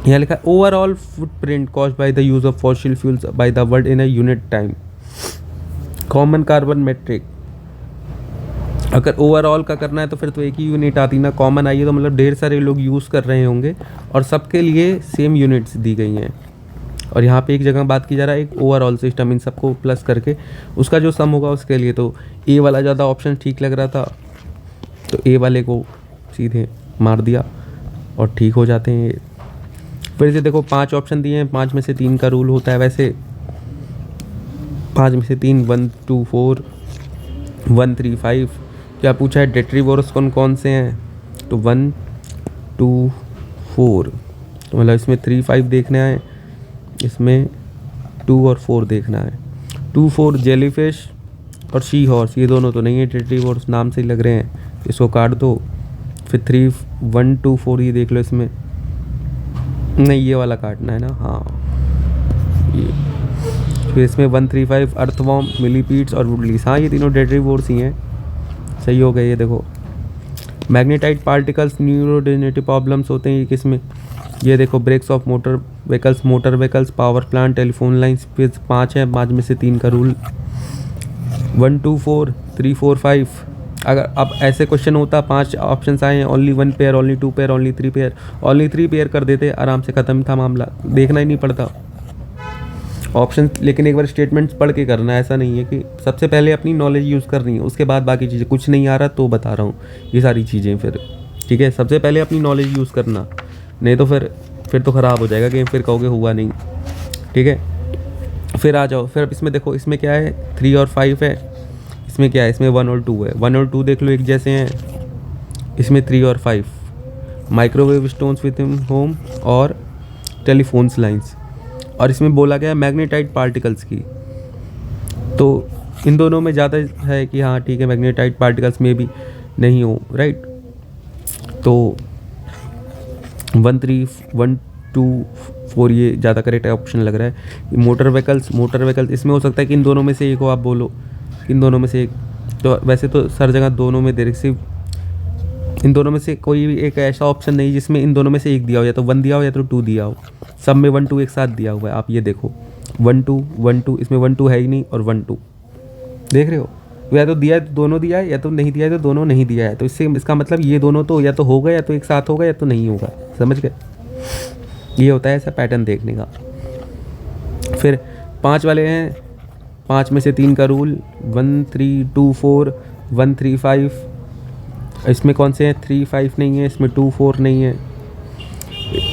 यहाँ लिखा है overall footprint caused by the use of fossil fuels by the world in a unit time, common carbon metric. अगर ओवरऑल का करना है तो फिर तो एक ही यूनिट आती ना, कॉमन आई है तो मतलब ढेर सारे लोग यूज़ कर रहे होंगे और सबके लिए सेम यूनिट्स दी गई हैं। और यहाँ पे एक जगह बात की जा रहा है एक ओवरऑल सिस्टम, इन सबको प्लस करके उसका जो सम होगा उसके लिए। तो ए वाला ज़्यादा ऑप्शन ठीक लग रहा था, तो ए वाले को सीधे मार दिया और ठीक हो जाते हैं। फिर से देखो 5 ऑप्शन दिए हैं, 5 में से 3 का रूल होता है वैसे। 5 में से 3 1 2 4 1 3 5। क्या पूछा है डेट्रीवोरस कौन कौन से हैं, तो 1 2 4, तो मतलब इसमें 3 5 देखना है, इसमें 2 और 4 देखना है। 2 4 जेलीफिश और शी हॉर्स, ये दोनों तो नहीं है डेट्रीवोरस, नाम से ही लग रहे हैं, इसको काट दो। फिर 3 1 2 4 ये देख लो, इसमें नहीं ये वाला काटना है ना, हाँ ये। फिर इसमें 1 3 5 अर्थवॉर्म, मिलीपीड्स और वुडलीस, हाँ ये तीनों डेट्रीवोर्स ही हैं, सही हो गए। ये देखो मैग्नेटाइट पार्टिकल्स न्यूरोडेजेनरेटिव प्रॉब्लम्स होते हैं ये किसमें, ये देखो brakes of motor vehicles, power plant, telephone lines. फिर 5 है, 5 में से 3 का रूल। 1 2 4 3 4 5। अगर अब ऐसे क्वेश्चन होता 5 ऑप्शंस आए हैं, only 1 pair, only 2 pair, only 3 pair, only 3 pair कर देते, आराम से ख़त्म था मामला, देखना ही नहीं पड़ता ऑप्शन। लेकिन एक बार स्टेटमेंट्स पढ़ के करना है, ऐसा नहीं है कि सबसे पहले अपनी नॉलेज यूज़ करनी है, उसके बाद बाकी चीज़ें। कुछ नहीं आ रहा तो बता रहा हूँ ये सारी चीज़ें फिर, ठीक है। सबसे पहले अपनी नॉलेज यूज़ करना, नहीं तो फिर तो ख़राब हो जाएगा गेम, फिर कहोगे हुआ नहीं, ठीक है। फिर आ जाओ, फिर इसमें देखो इसमें क्या है 3 और 5 है, इसमें क्या है, इसमें 1 और 2 है। 1 और 2 देख लो एक जैसे हैं, इसमें 3 और 5 microwave stones with in home और टेलीफोन्स लाइंस। और इसमें बोला गया मैग्नेटाइट पार्टिकल्स की, तो इन दोनों में ज़्यादा है कि हाँ ठीक है मैग्नेटाइट पार्टिकल्स में भी नहीं हो, राइट। तो 1 3 1 2 4 ये ज़्यादा करेक्ट ऑप्शन लग रहा है। मोटर व्हीकल्स इसमें हो सकता है कि इन दोनों में से एक हो, आप बोलो इन दोनों में से एक। तो वैसे तो हर जगह दोनों में दे रखी, इन दोनों में से कोई भी एक ऐसा ऑप्शन नहीं जिसमें इन दोनों में से एक दिया हो, या तो 1 दिया हो या तो 2 दिया हो, सब में 1 2 एक साथ दिया हुआ है। आप ये देखो 1 2 1 2, इसमें 1 2 है ही नहीं, और 1 2 देख रहे हो, या तो दिया है तो दोनों दिया है, या तो नहीं दिया है तो दोनों नहीं दिया है। तो इससे इसका मतलब ये दोनों तो या तो होगा, या तो एक साथ होगा, या तो नहीं होगा, समझ गए। ये होता है ऐसा पैटर्न देखने का। फिर 5 वाले हैं, 5 में से 3 का रूल, 1 3 2 4 1 3 5। इसमें कौन से हैं, 3 5 नहीं है, इसमें 2 4 नहीं है,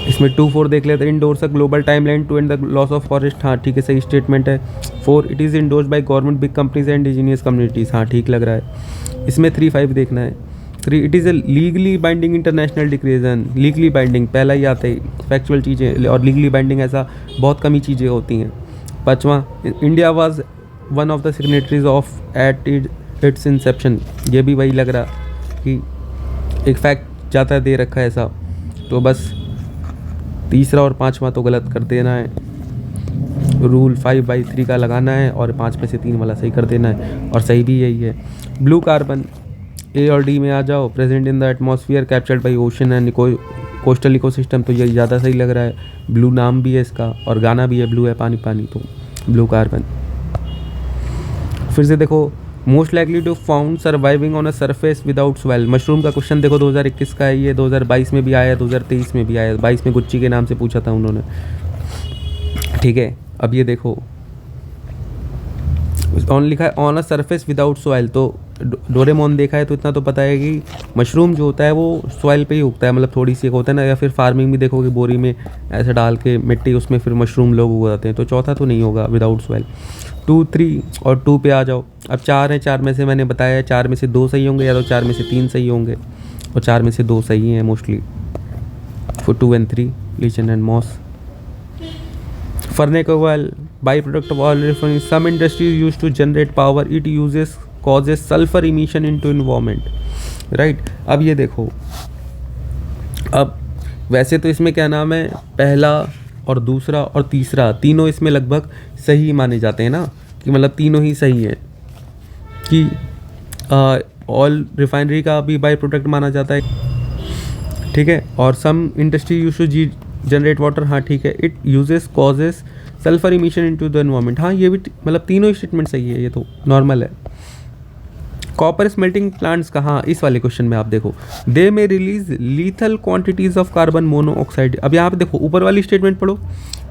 इसमें 2 4 देख लेते हैं। Endorse a global timeline to end the loss of forest, हाँ ठीक है सही स्टेटमेंट है। 4 it is endorse by government, big companies and indigenous communities, हाँ ठीक लग रहा है। इसमें 3 5 देखना है। 3 it is a legally binding international declaration, legally binding पहला ही आता है, फैक्चुअल चीज़ें, और लीगली बाइंडिंग ऐसा बहुत कम ही चीज़ें होती हैं। 5वां India was one of the signatories of at its inception, ये भी वही लग रहा कि एक फैक्ट जाता दे रखा है ऐसा, तो बस 3रा और 5वां तो गलत कर देना है, रूल 5/3 का लगाना है, और 5 में से 3 वाला सही कर देना है, और सही भी यही है। ब्लू कार्बन ए और डी में आ जाओ, present in the atmosphere captured by ocean and coastal ecosystem, तो यही ज़्यादा सही लग रहा है। ब्लू नाम भी है इसका और गाना भी है, ब्लू है पानी पानी, तो ब्लू कार्बन। फिर से देखो most likely to found surviving on a surface without soil, mushroom का क्वेश्चन देखो 2021 का है ये, 2022 में भी आया, 2023 में भी आया, 22 में गुच्ची के नाम से पूछा था उन्होंने, ठीक है। अब ये देखो ऑन लिखा है on a surface without soil, तो डोरेमोन देखा है तो इतना तो पता है कि मशरूम जो होता है वो सॉइल पे ही उगता है, मतलब थोड़ी सी एक होता है ना, या फिर फार्मिंग भी देखोगे बोरी में ऐसे डाल के मिट्टी, उसमें फिर मशरूम लोग उगाते हैं, तो चौथा तो नहीं होगा विदाउट सॉइल। 2 3 और 2 पे आ जाओ। अब 4 है, 4 में से मैंने बताया 4 में से 2 सही होंगे, या तो 4 में से 3 सही होंगे, और 4 में से 2 सही हैं mostly, for 2 and 3 lichen and moss. Furnace oil by product of oil refining, some industries use to generate power, it uses causes sulfur emission into environment, right. अब ये देखो, अब वैसे तो इसमें क्या नाम है, पहला और दूसरा और तीसरा तीनों इसमें लगभग सही माने जाते हैं ना, कि मतलब तीनों ही सही हैं, कि ऑयल रिफाइनरी का भी बाई प्रोडक्ट माना जाता है, ठीक है। और some industry use to generate water, हाँ ठीक है। It uses causes sulphur emission into the environment, हाँ ये भी मतलब तीनों स्टेटमेंट सही है, ये तो नॉर्मल है। कॉपर स्मेल्टिंग प्लांट्स का, हाँ इस वाले क्वेश्चन में आप देखो, they may release lethal quantities of carbon monoxide. अब यहाँ पे देखो ऊपर वाली स्टेटमेंट पढ़ो,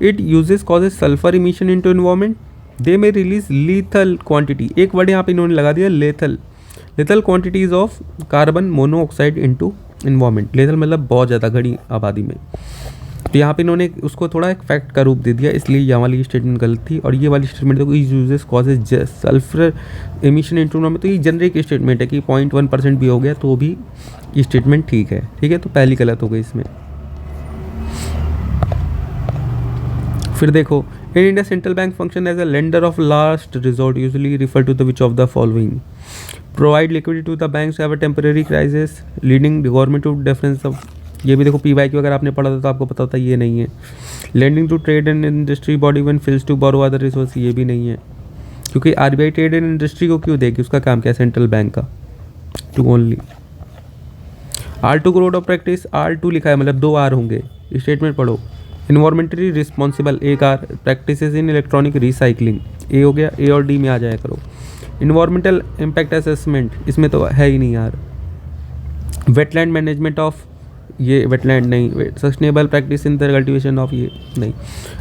it uses causes sulphur emission into environment, they may release lethal quantity, एक वर्ड यहाँ पे इन्होंने लगा दिया lethal, lethal quantities of carbon monoxide into environment. Lethal मतलब बहुत ज़्यादा घनी आबादी में, तो यहाँ पे इन्होंने उसको थोड़ा एक फैक्ट का रूप दे दिया, इसलिए यहाँ वाली स्टेटमेंट गलत थी। और ये वाली स्टेटमेंट देखो, uses causes sulphur emission into environment, तो ये जनरिक स्टेटमेंट है कि 0.1% भी हो गया तो भी ये स्टेटमेंट ठीक है, ठीक है। तो पहली गलत हो गई इसमें। फिर देखो, in India central bank function as a lender of last resort, usually refer to the which of the following, provide liquidity to the banks have a temporary crisis, leading government to difference of, ये भी देखो PYQ अगर आपने पढ़ा था तो आपको पता होता ये नहीं है। Lending to trade and industry body one fails to borrow other resource, ये भी नहीं है, क्योंकि RBI ट्रेड एंड इंडस्ट्री को क्यों देगी, उसका काम क्या है, सेंट्रल बैंक का, two only. R2 code of practice, R2 लिखा है मतलब 2 R होंगे, स्टेटमेंट पढ़ो। इन्वायरमेंटली रिस्पॉन्सिबल, एक R, practices in electronic recycling, A हो गया, A और D में आ जाया करो। इन्वायरमेंटल इम्पैक्ट असेसमेंट, इसमें तो है ही नहीं यार। वेटलैंड मैनेजमेंट ऑफ, ये वेटलैंड नहीं, sustainable practice in the cultivation of, ये नहीं।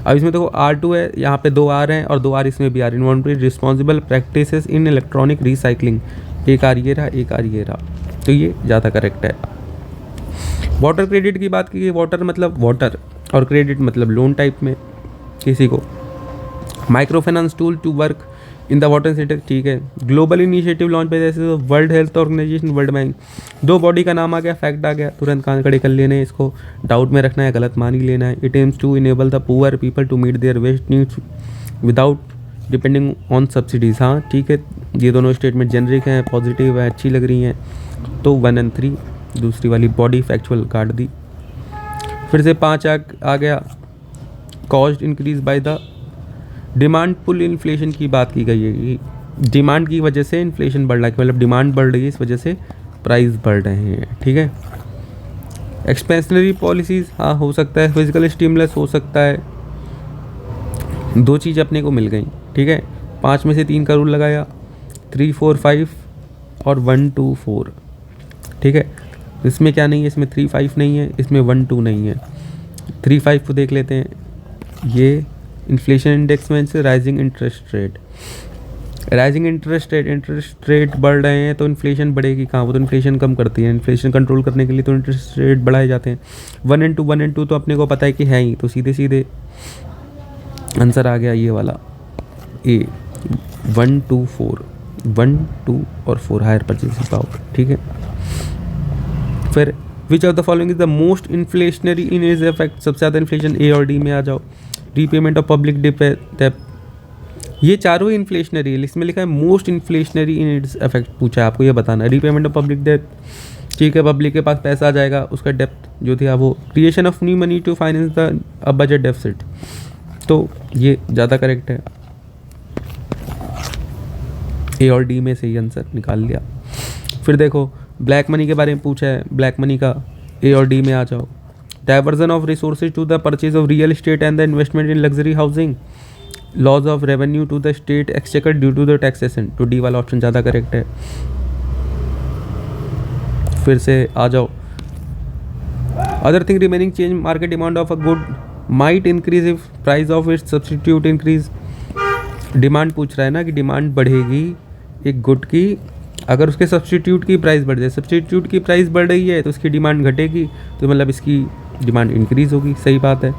अब इसमें देखो R2 है, यहाँ पे 2 R हैं और 2 R इसमें भी R, environmentally responsible practices in electronic recycling, एक R ये रहा, एक R ये रहा, तो ये ज़्यादा करेक्ट है। वाटर क्रेडिट की बात की, वाटर मतलब वाटर और क्रेडिट मतलब लोन टाइप में किसी को। Micro finance tool to work in the water sector, ठीक है। ग्लोबल इनिशिएटिव लॉन्च पे, जैसे world health organisation, world bank, 2 body का नाम आ गया, फैक्ट आ गया, तुरंत कान खड़े कर लेने, इसको डाउट में रखना है, गलत मान ही लेना है। It aims to enable the poor people to meet their west needs without depending on subsidies, हाँ ठीक है। ये दोनों स्टेटमेंट जेनरिक हैं, पॉजिटिव है, अच्छी लग रही हैं, तो 1 और 3 दूसरी वाली बॉडी फैक्चुअल काट दी। फिर से 5 आ गया, cost increase by the demand pull inflation की बात की गई है कि डिमांड की वजह से इन्फ्लेशन बढ़ रहा है, मतलब डिमांड बढ़ रही है, इस वजह से प्राइस बढ़ रहे हैं, ठीक है। एक्सपेंशनरी पॉलिसीज़, हाँ हो सकता है। फिजिकल स्टिमुलस हो सकता है, 2 चीज़ अपने को मिल गई, ठीक है। 5 में से 3 का रूल लगाया, 3, 4, 5 और 1, 2, 4, ठीक है। इसमें क्या नहीं है, इसमें 3, 5 नहीं है, इसमें 1, 2 नहीं है। 3, 5 को देख लेते हैं, ये इन्फ्लेशन इंडेक्स में से rising interest rate, rising interest rate बढ़ रहे हैं तो इन्फ्लेशन बढ़ेगी कहाँ, वो तो इन्फ्लेशन कम करती है। इन्फ्लेशन कंट्रोल करने के लिए तो इंटरेस्ट रेट बढ़ाए जाते हैं। 1 और 2 तो अपने को पता है कि है ही, तो सीधे सीधे आंसर आ गया ये वाला ए, 1, 2, 4, 1, 2 और 4 हायर परचेसिंग पावर, ठीक है। फिर विच of the following is the most inflationary in is effect, सबसे ज़्यादा इन्फ्लेशन A और D में आ जाओ। रीपेमेंट ऑफ पब्लिक डेप्ट, ये चारों ही इन्फ्लेशनरी है, इसमें लिखा है most inflationary in its effect, पूछा है आपको ये बताना है। रीपेमेंट ऑफ पब्लिक डेप्ट, ठीक है, पब्लिक के पास पैसा आ जाएगा, उसका डेप्थ जो थी वो। Creation of new money to finance the budget deficit, तो ये ज़्यादा करेक्ट है, A और D में से ही आंसर निकाल लिया। फिर देखो ब्लैक मनी के बारे में पूछा है, ब्लैक मनी का A और D में आ जाओ। Diversion of resources to the purchase of real estate and the investment in luxury housing, loss of revenue to the state exchequer due to the taxation, तो D वाला option ज़्यादा correct है। फिर से आ जाओ, other thing remaining change market demand of a good might increase if price of its substitute increase. Demand पूछ रहा है ना कि डिमांड बढ़ेगी एक गुड की अगर उसके सब्सटीट्यूट की प्राइस बढ़ जाए, सब्सटीट्यूट की प्राइस बढ़ रही है तो उसकी डिमांड घटेगी, तो मतलब इसकी डिमांड इंक्रीज होगी, सही बात है।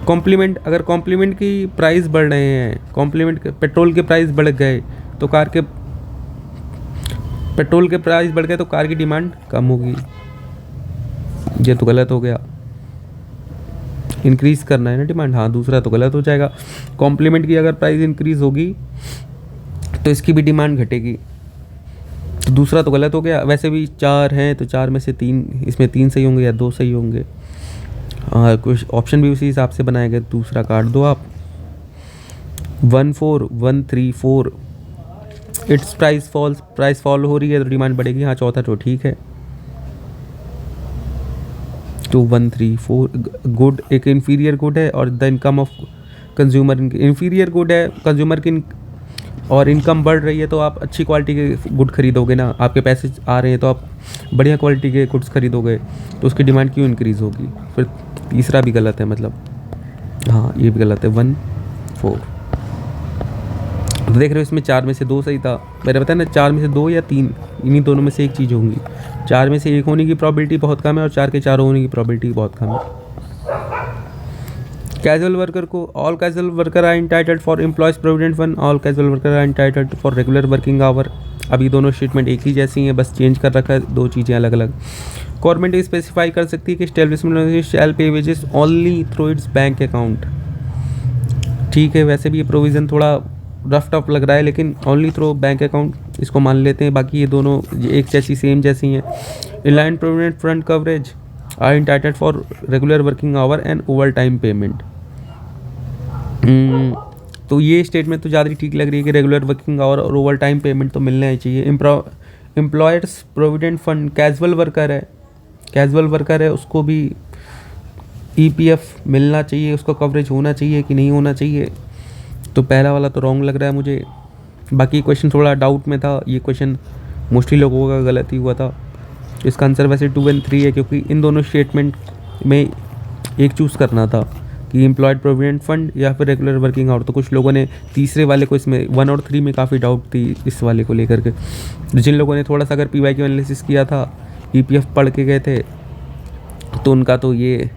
कॉम्प्लीमेंट, अगर कॉम्प्लीमेंट की प्राइस बढ़ रहे हैं, कॉम्प्लीमेंट पेट्रोल के प्राइस बढ़ गए तो पेट्रोल के प्राइस बढ़ गए तो कार की डिमांड कम होगी, ये तो गलत हो गया। इंक्रीज करना है ना डिमांड, हाँ दूसरा तो गलत हो जाएगा। कॉम्प्लीमेंट की अगर प्राइस इंक्रीज होगी तो इसकी भी डिमांड घटेगी, तो दूसरा तो गलत हो गया। वैसे भी 4 हैं तो 4 में से 3, इसमें 3 सही होंगे या 2 सही होंगे, कुछ ऑप्शन भी उसी हिसाब से बनाए गए, दूसरा काट दो आप। 1, 4, 1, 3, 4 इट्स प्राइस फॉल हो रही है तो डिमांड बढ़ेगी। हाँ चौथा तो ठीक है। 2 1 3 4 गुड एक इन्फीरियर गुड है और the income of consumer inferior good है, कंज्यूमर की और इनकम बढ़ रही है तो आप अच्छी क्वालिटी के गुड खरीदोगे ना, आपके पैसे आ रहे हैं तो आप बढ़िया क्वालिटी के गुड्स खरीदोगे तो उसकी डिमांड क्यों इंक्रीज़ होगी। फिर तीसरा भी गलत है, मतलब हाँ ये भी गलत है। 1 4 तो देख रहे हो इसमें 4 में से 2 सही था। मैंने बताया ना 4 में से 2 या 3 इन्हीं दोनों में से एक चीज़ होंगी। 4 में से 1 होने की प्रॉबिलिटी बहुत कम है और 4 के 4 होने की प्रॉबिलिटी बहुत कम है। कैजुअल वर्कर को all casual worker are entitled for employees provident fund, all casual worker are entitled for regular working hour. अभी दोनों स्टेटमेंट एक ही जैसी हैं, बस चेंज कर रखा है, 2 चीज़ें अलग अलग। गवर्नमेंट स्पेसिफाई कर सकती है कि एस्टेब्लिशमेंट शैल पे wages only through it's bank account. ठीक है, वैसे भी ये प्रोविज़न थोड़ा रफ टफ लग रहा है लेकिन ओनली थ्रू बैंक अकाउंट इसको मान लेते हैं। बाकी ये दोनों एक जैसी सेम जैसी हैं। In line provident fund coverage are entitled for regular working hour and over time payment. तो ये स्टेटमेंट तो ज़्यादा ठीक लग रही है कि रेगुलर वर्किंग आवर और ओवर टाइम पेमेंट तो मिलना ही चाहिए। Employers provident fund casual worker है उसको भी EPF मिलना चाहिए, उसका कवरेज होना चाहिए कि नहीं होना चाहिए। तो पहला वाला तो रॉन्ग लग रहा है मुझे। बाकी क्वेश्चन थोड़ा डाउट में था, ये क्वेश्चन मोस्टली लोगों का गलत ही हुआ था। इसका आंसर वैसे 2 और 3 है क्योंकि इन दोनों स्टेटमेंट में एक चूज़ करना था कि एम्प्लॉयड प्रोविडेंट फंड या फिर रेगुलर वर्किंग आवर। तो कुछ लोगों ने तीसरे वाले को, इसमें 1 और 3 में काफ़ी डाउट थी इस वाले को लेकर के। जिन लोगों ने थोड़ा सा अगर PYQ एनालिसिस किया था, EPF पढ़ के गए थे तो उनका तो ये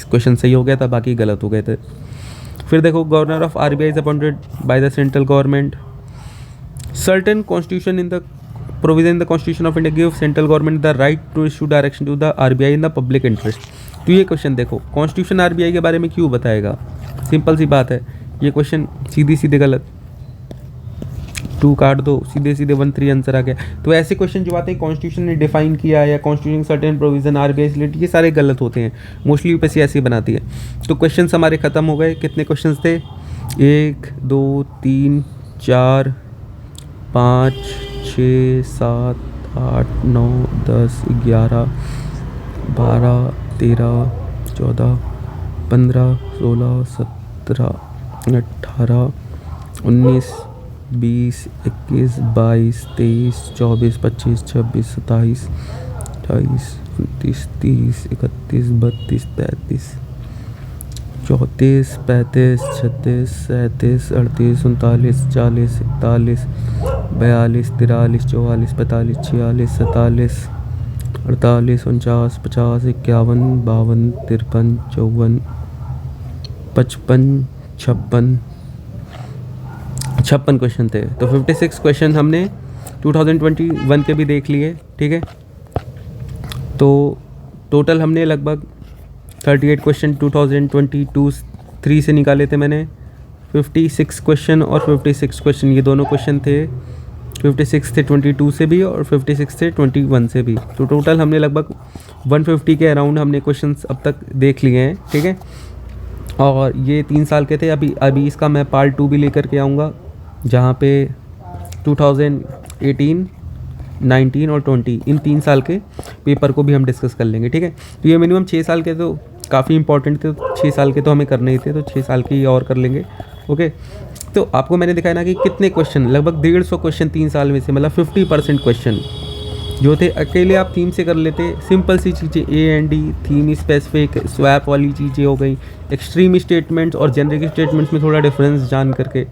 क्वेश्चन सही हो गया था, बाकी गलत हो गए थे। फिर देखो governor of RBI is appointed by the central government. Certain constitution in the provision in the constitution of India give central government the right to issue direction to the RBI in the public interest. तो ये question देखो constitution RBI के बारे में क्यों बताएगा, simple सी बात है। ये क्वेश्चन सीधे गलत, 2 काट दो, सीधे 1 3 आंसर आ गया। तो ऐसे क्वेश्चन जो आते हैं कॉन्स्टिट्यूशन ने डिफाइन किया या कॉन्स्टिट्यूशन सर्टेन प्रोविजन RBI से रिलेटेड, ये सारे गलत होते हैं। मोस्टली यूपीएससी ऐसे ही बनाती है। तो क्वेश्चन हमारे ख़त्म हो गए। कितने क्वेश्चन थे? 1 2 3 4 5 6 7 8 9 10 11 12 13 14 15 16 17 18 19 20 21 22 23 24 25 26 27 28 29 30 31 32 33 34 35 36 37 38 39 40 41 42 43 44 45 46 47 48 49 50 51 52 53 54 55 56 क्वेश्चन थे। तो 56 क्वेश्चन हमने 2021 के भी देख लिए, ठीक है। तो टोटल हमने लगभग 38 क्वेश्चन 2022-3 से निकाले थे मैंने। 56 क्वेश्चन और 56 क्वेश्चन ये दोनों क्वेश्चन थे, 56 थे 22 से भी और 56 थे 21 से भी। तो टोटल हमने लगभग 150 के अराउंड हमने क्वेश्चंस अब तक देख लिए हैं, ठीक है। और ये 3 साल के थे। अभी इसका मैं पार्ट 2 भी लेकर के आऊँगा जहाँ पे 2018, 19 और 20 इन 3 साल के पेपर को भी हम डिस्कस कर लेंगे, ठीक है। तो ये मिनिमम 6 साल के तो काफ़ी इंपॉर्टेंट थे, तो 6 साल के तो हमें करने ही थे, तो 6 साल के और कर लेंगे, ओके। तो आपको मैंने दिखाया ना कि कितने क्वेश्चन, लगभग 150 क्वेश्चन 3 साल में से, मतलब 50% क्वेश्चन जो थे अकेले आप थीम से कर लेते। सिंपल सी चीज़ें A&D, थीम स्पेसिफिक, स्वैप वाली चीज़ें हो गई, एक्सट्रीम स्टेटमेंट्स और जेनरिक स्टेटमेंट्स में थोड़ा डिफरेंस जान करके,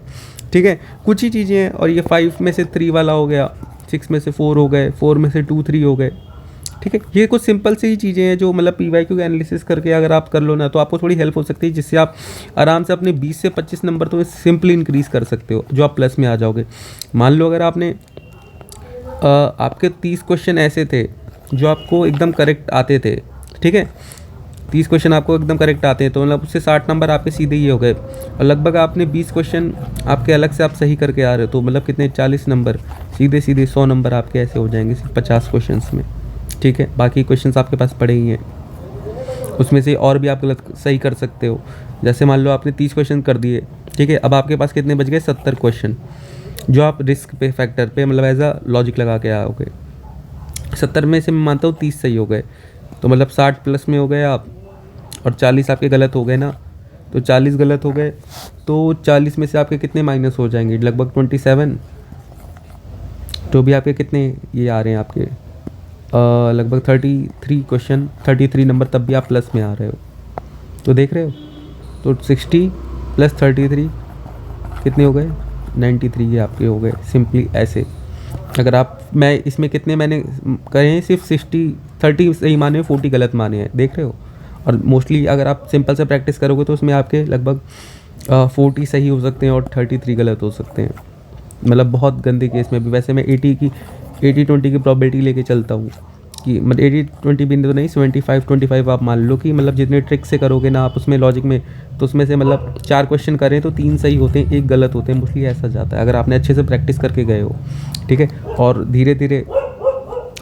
ठीक है, कुछ ही चीज़ें हैं। और ये 5 में से 3 वाला हो गया, 6 में से 4 हो गए, 4 में से 2 3 हो गए, ठीक है। ये कुछ सिंपल सी ही चीज़ें हैं जो मतलब PYQ एनालिसिस करके अगर आप कर लो ना तो आपको थोड़ी हेल्प हो सकती है, जिससे आप आराम से अपने 20 से 25 नंबर तो सिंपली इंक्रीज़ कर सकते हो, जो आप प्लस में आ जाओगे। मान लो अगर आपने आपके 30 क्वेश्चन ऐसे थे जो आपको एकदम करेक्ट आते थे, ठीक है, 30 क्वेश्चन आपको एकदम करेक्ट आते हैं, तो मतलब उससे 60 नंबर आपके सीधे ही हो गए। और लगभग आपने 20 क्वेश्चन आपके अलग से आप सही करके आ रहे हो, तो मतलब कितने 40 नंबर सीधे 100 नंबर आपके ऐसे हो जाएंगे सिर्फ 50 क्वेश्चन में, ठीक है। बाकी क्वेश्चन आपके पास पड़े ही हैं, उसमें से और भी आप गलत सही कर सकते हो। जैसे मान लो आपने 30 क्वेश्चन कर दिए, ठीक है, अब आपके पास कितने बच गए? 70 क्वेश्चन। जो आप रिस्क पे फैक्टर पे मतलब एज अ लॉजिक लगा के आओगे। 70 में से मैं मानता हूँ 30 सही हो गए, तो मतलब 60 प्लस में हो गए आप, और 40 आपके गलत हो गए ना, तो 40 गलत हो गए, तो 40 में से आपके कितने माइनस हो जाएंगे, लगभग 27। तो भी आपके कितने ये आ रहे हैं आपके लगभग 33 क्वेश्चन, 33 नंबर, तब भी आप प्लस में आ रहे हो। तो देख रहे हो, तो 60 प्लस 33 कितने हो गए, 93 ये आपके हो गए सिंपली ऐसे। अगर आप, मैं इसमें कितने मैंने करे हैं, सिर्फ 30 सही माने, 40 गलत माने हैं, देख रहे हो। और मोस्टली अगर आप सिंपल से प्रैक्टिस करोगे तो उसमें आपके लगभग 40 सही हो सकते हैं और 33 गलत हो सकते हैं। मतलब बहुत गंदे केस में भी वैसे मैं 80-20 की प्रॉबिलिटी लेके चलता हूँ कि मतलब 80-20 भी तो नहीं, 75-25 आप मान लो कि मतलब जितने ट्रिक से करोगे ना आप उसमें लॉजिक में, तो उसमें से मतलब 4 क्वेश्चन करें तो 3 सही होते हैं, 1 गलत होते हैं, मोस्टली ऐसा जाता है अगर आपने अच्छे से प्रैक्टिस करके गए हो, ठीक है। और धीरे धीरे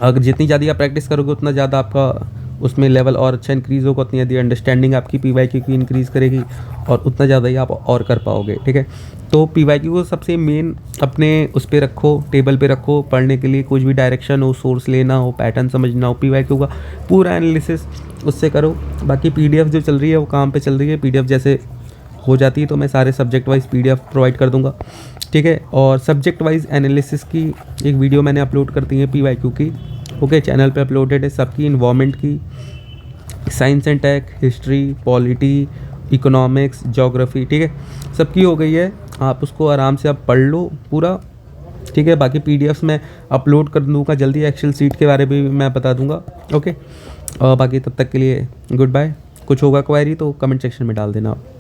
अगर जितनी ज़्यादा आप प्रैक्टिस करोगे उतना ज़्यादा आपका उसमें लेवल और अच्छा इंक्रीज़ होगा, उतनी ज़्यादा अंडरस्टैंडिंग आपकी PYQ की इंक्रीज़ करेगी और उतना ज़्यादा ही आप और कर पाओगे, ठीक है। तो PYQ को सबसे मेन अपने उस पर रखो, टेबल पे रखो, पढ़ने के लिए कुछ भी डायरेक्शन हो, सोर्स लेना हो, पैटर्न समझना हो, PYQ का पूरा एनालिसिस उससे करो। बाकी PDF जो चल रही है वो काम पे चल रही है, PDF जैसे हो जाती है तो मैं सारे सब्जेक्ट वाइज PDF प्रोवाइड कर दूंगा, ठीक है। और सब्जेक्ट वाइज एनालिसिस की एक वीडियो मैंने अपलोड कर दी है PYQ की, ओके, चैनल पे अपलोडेड है, सबकी, इन्वायरमेंट की, science and tech, history, polity, economics, geography, ठीक है, सबकी हो गई है। आप उसको आराम से आप पढ़ लो पूरा, ठीक है। बाकी PDFs मैं अपलोड कर दूँगा जल्दी, एक्सेल सीट के बारे में भी मैं बता दूँगा, ओके। और बाकी तब तक के लिए गुड बाय। कुछ होगा क्वेरी तो कमेंट सेक्शन में डाल देना आप।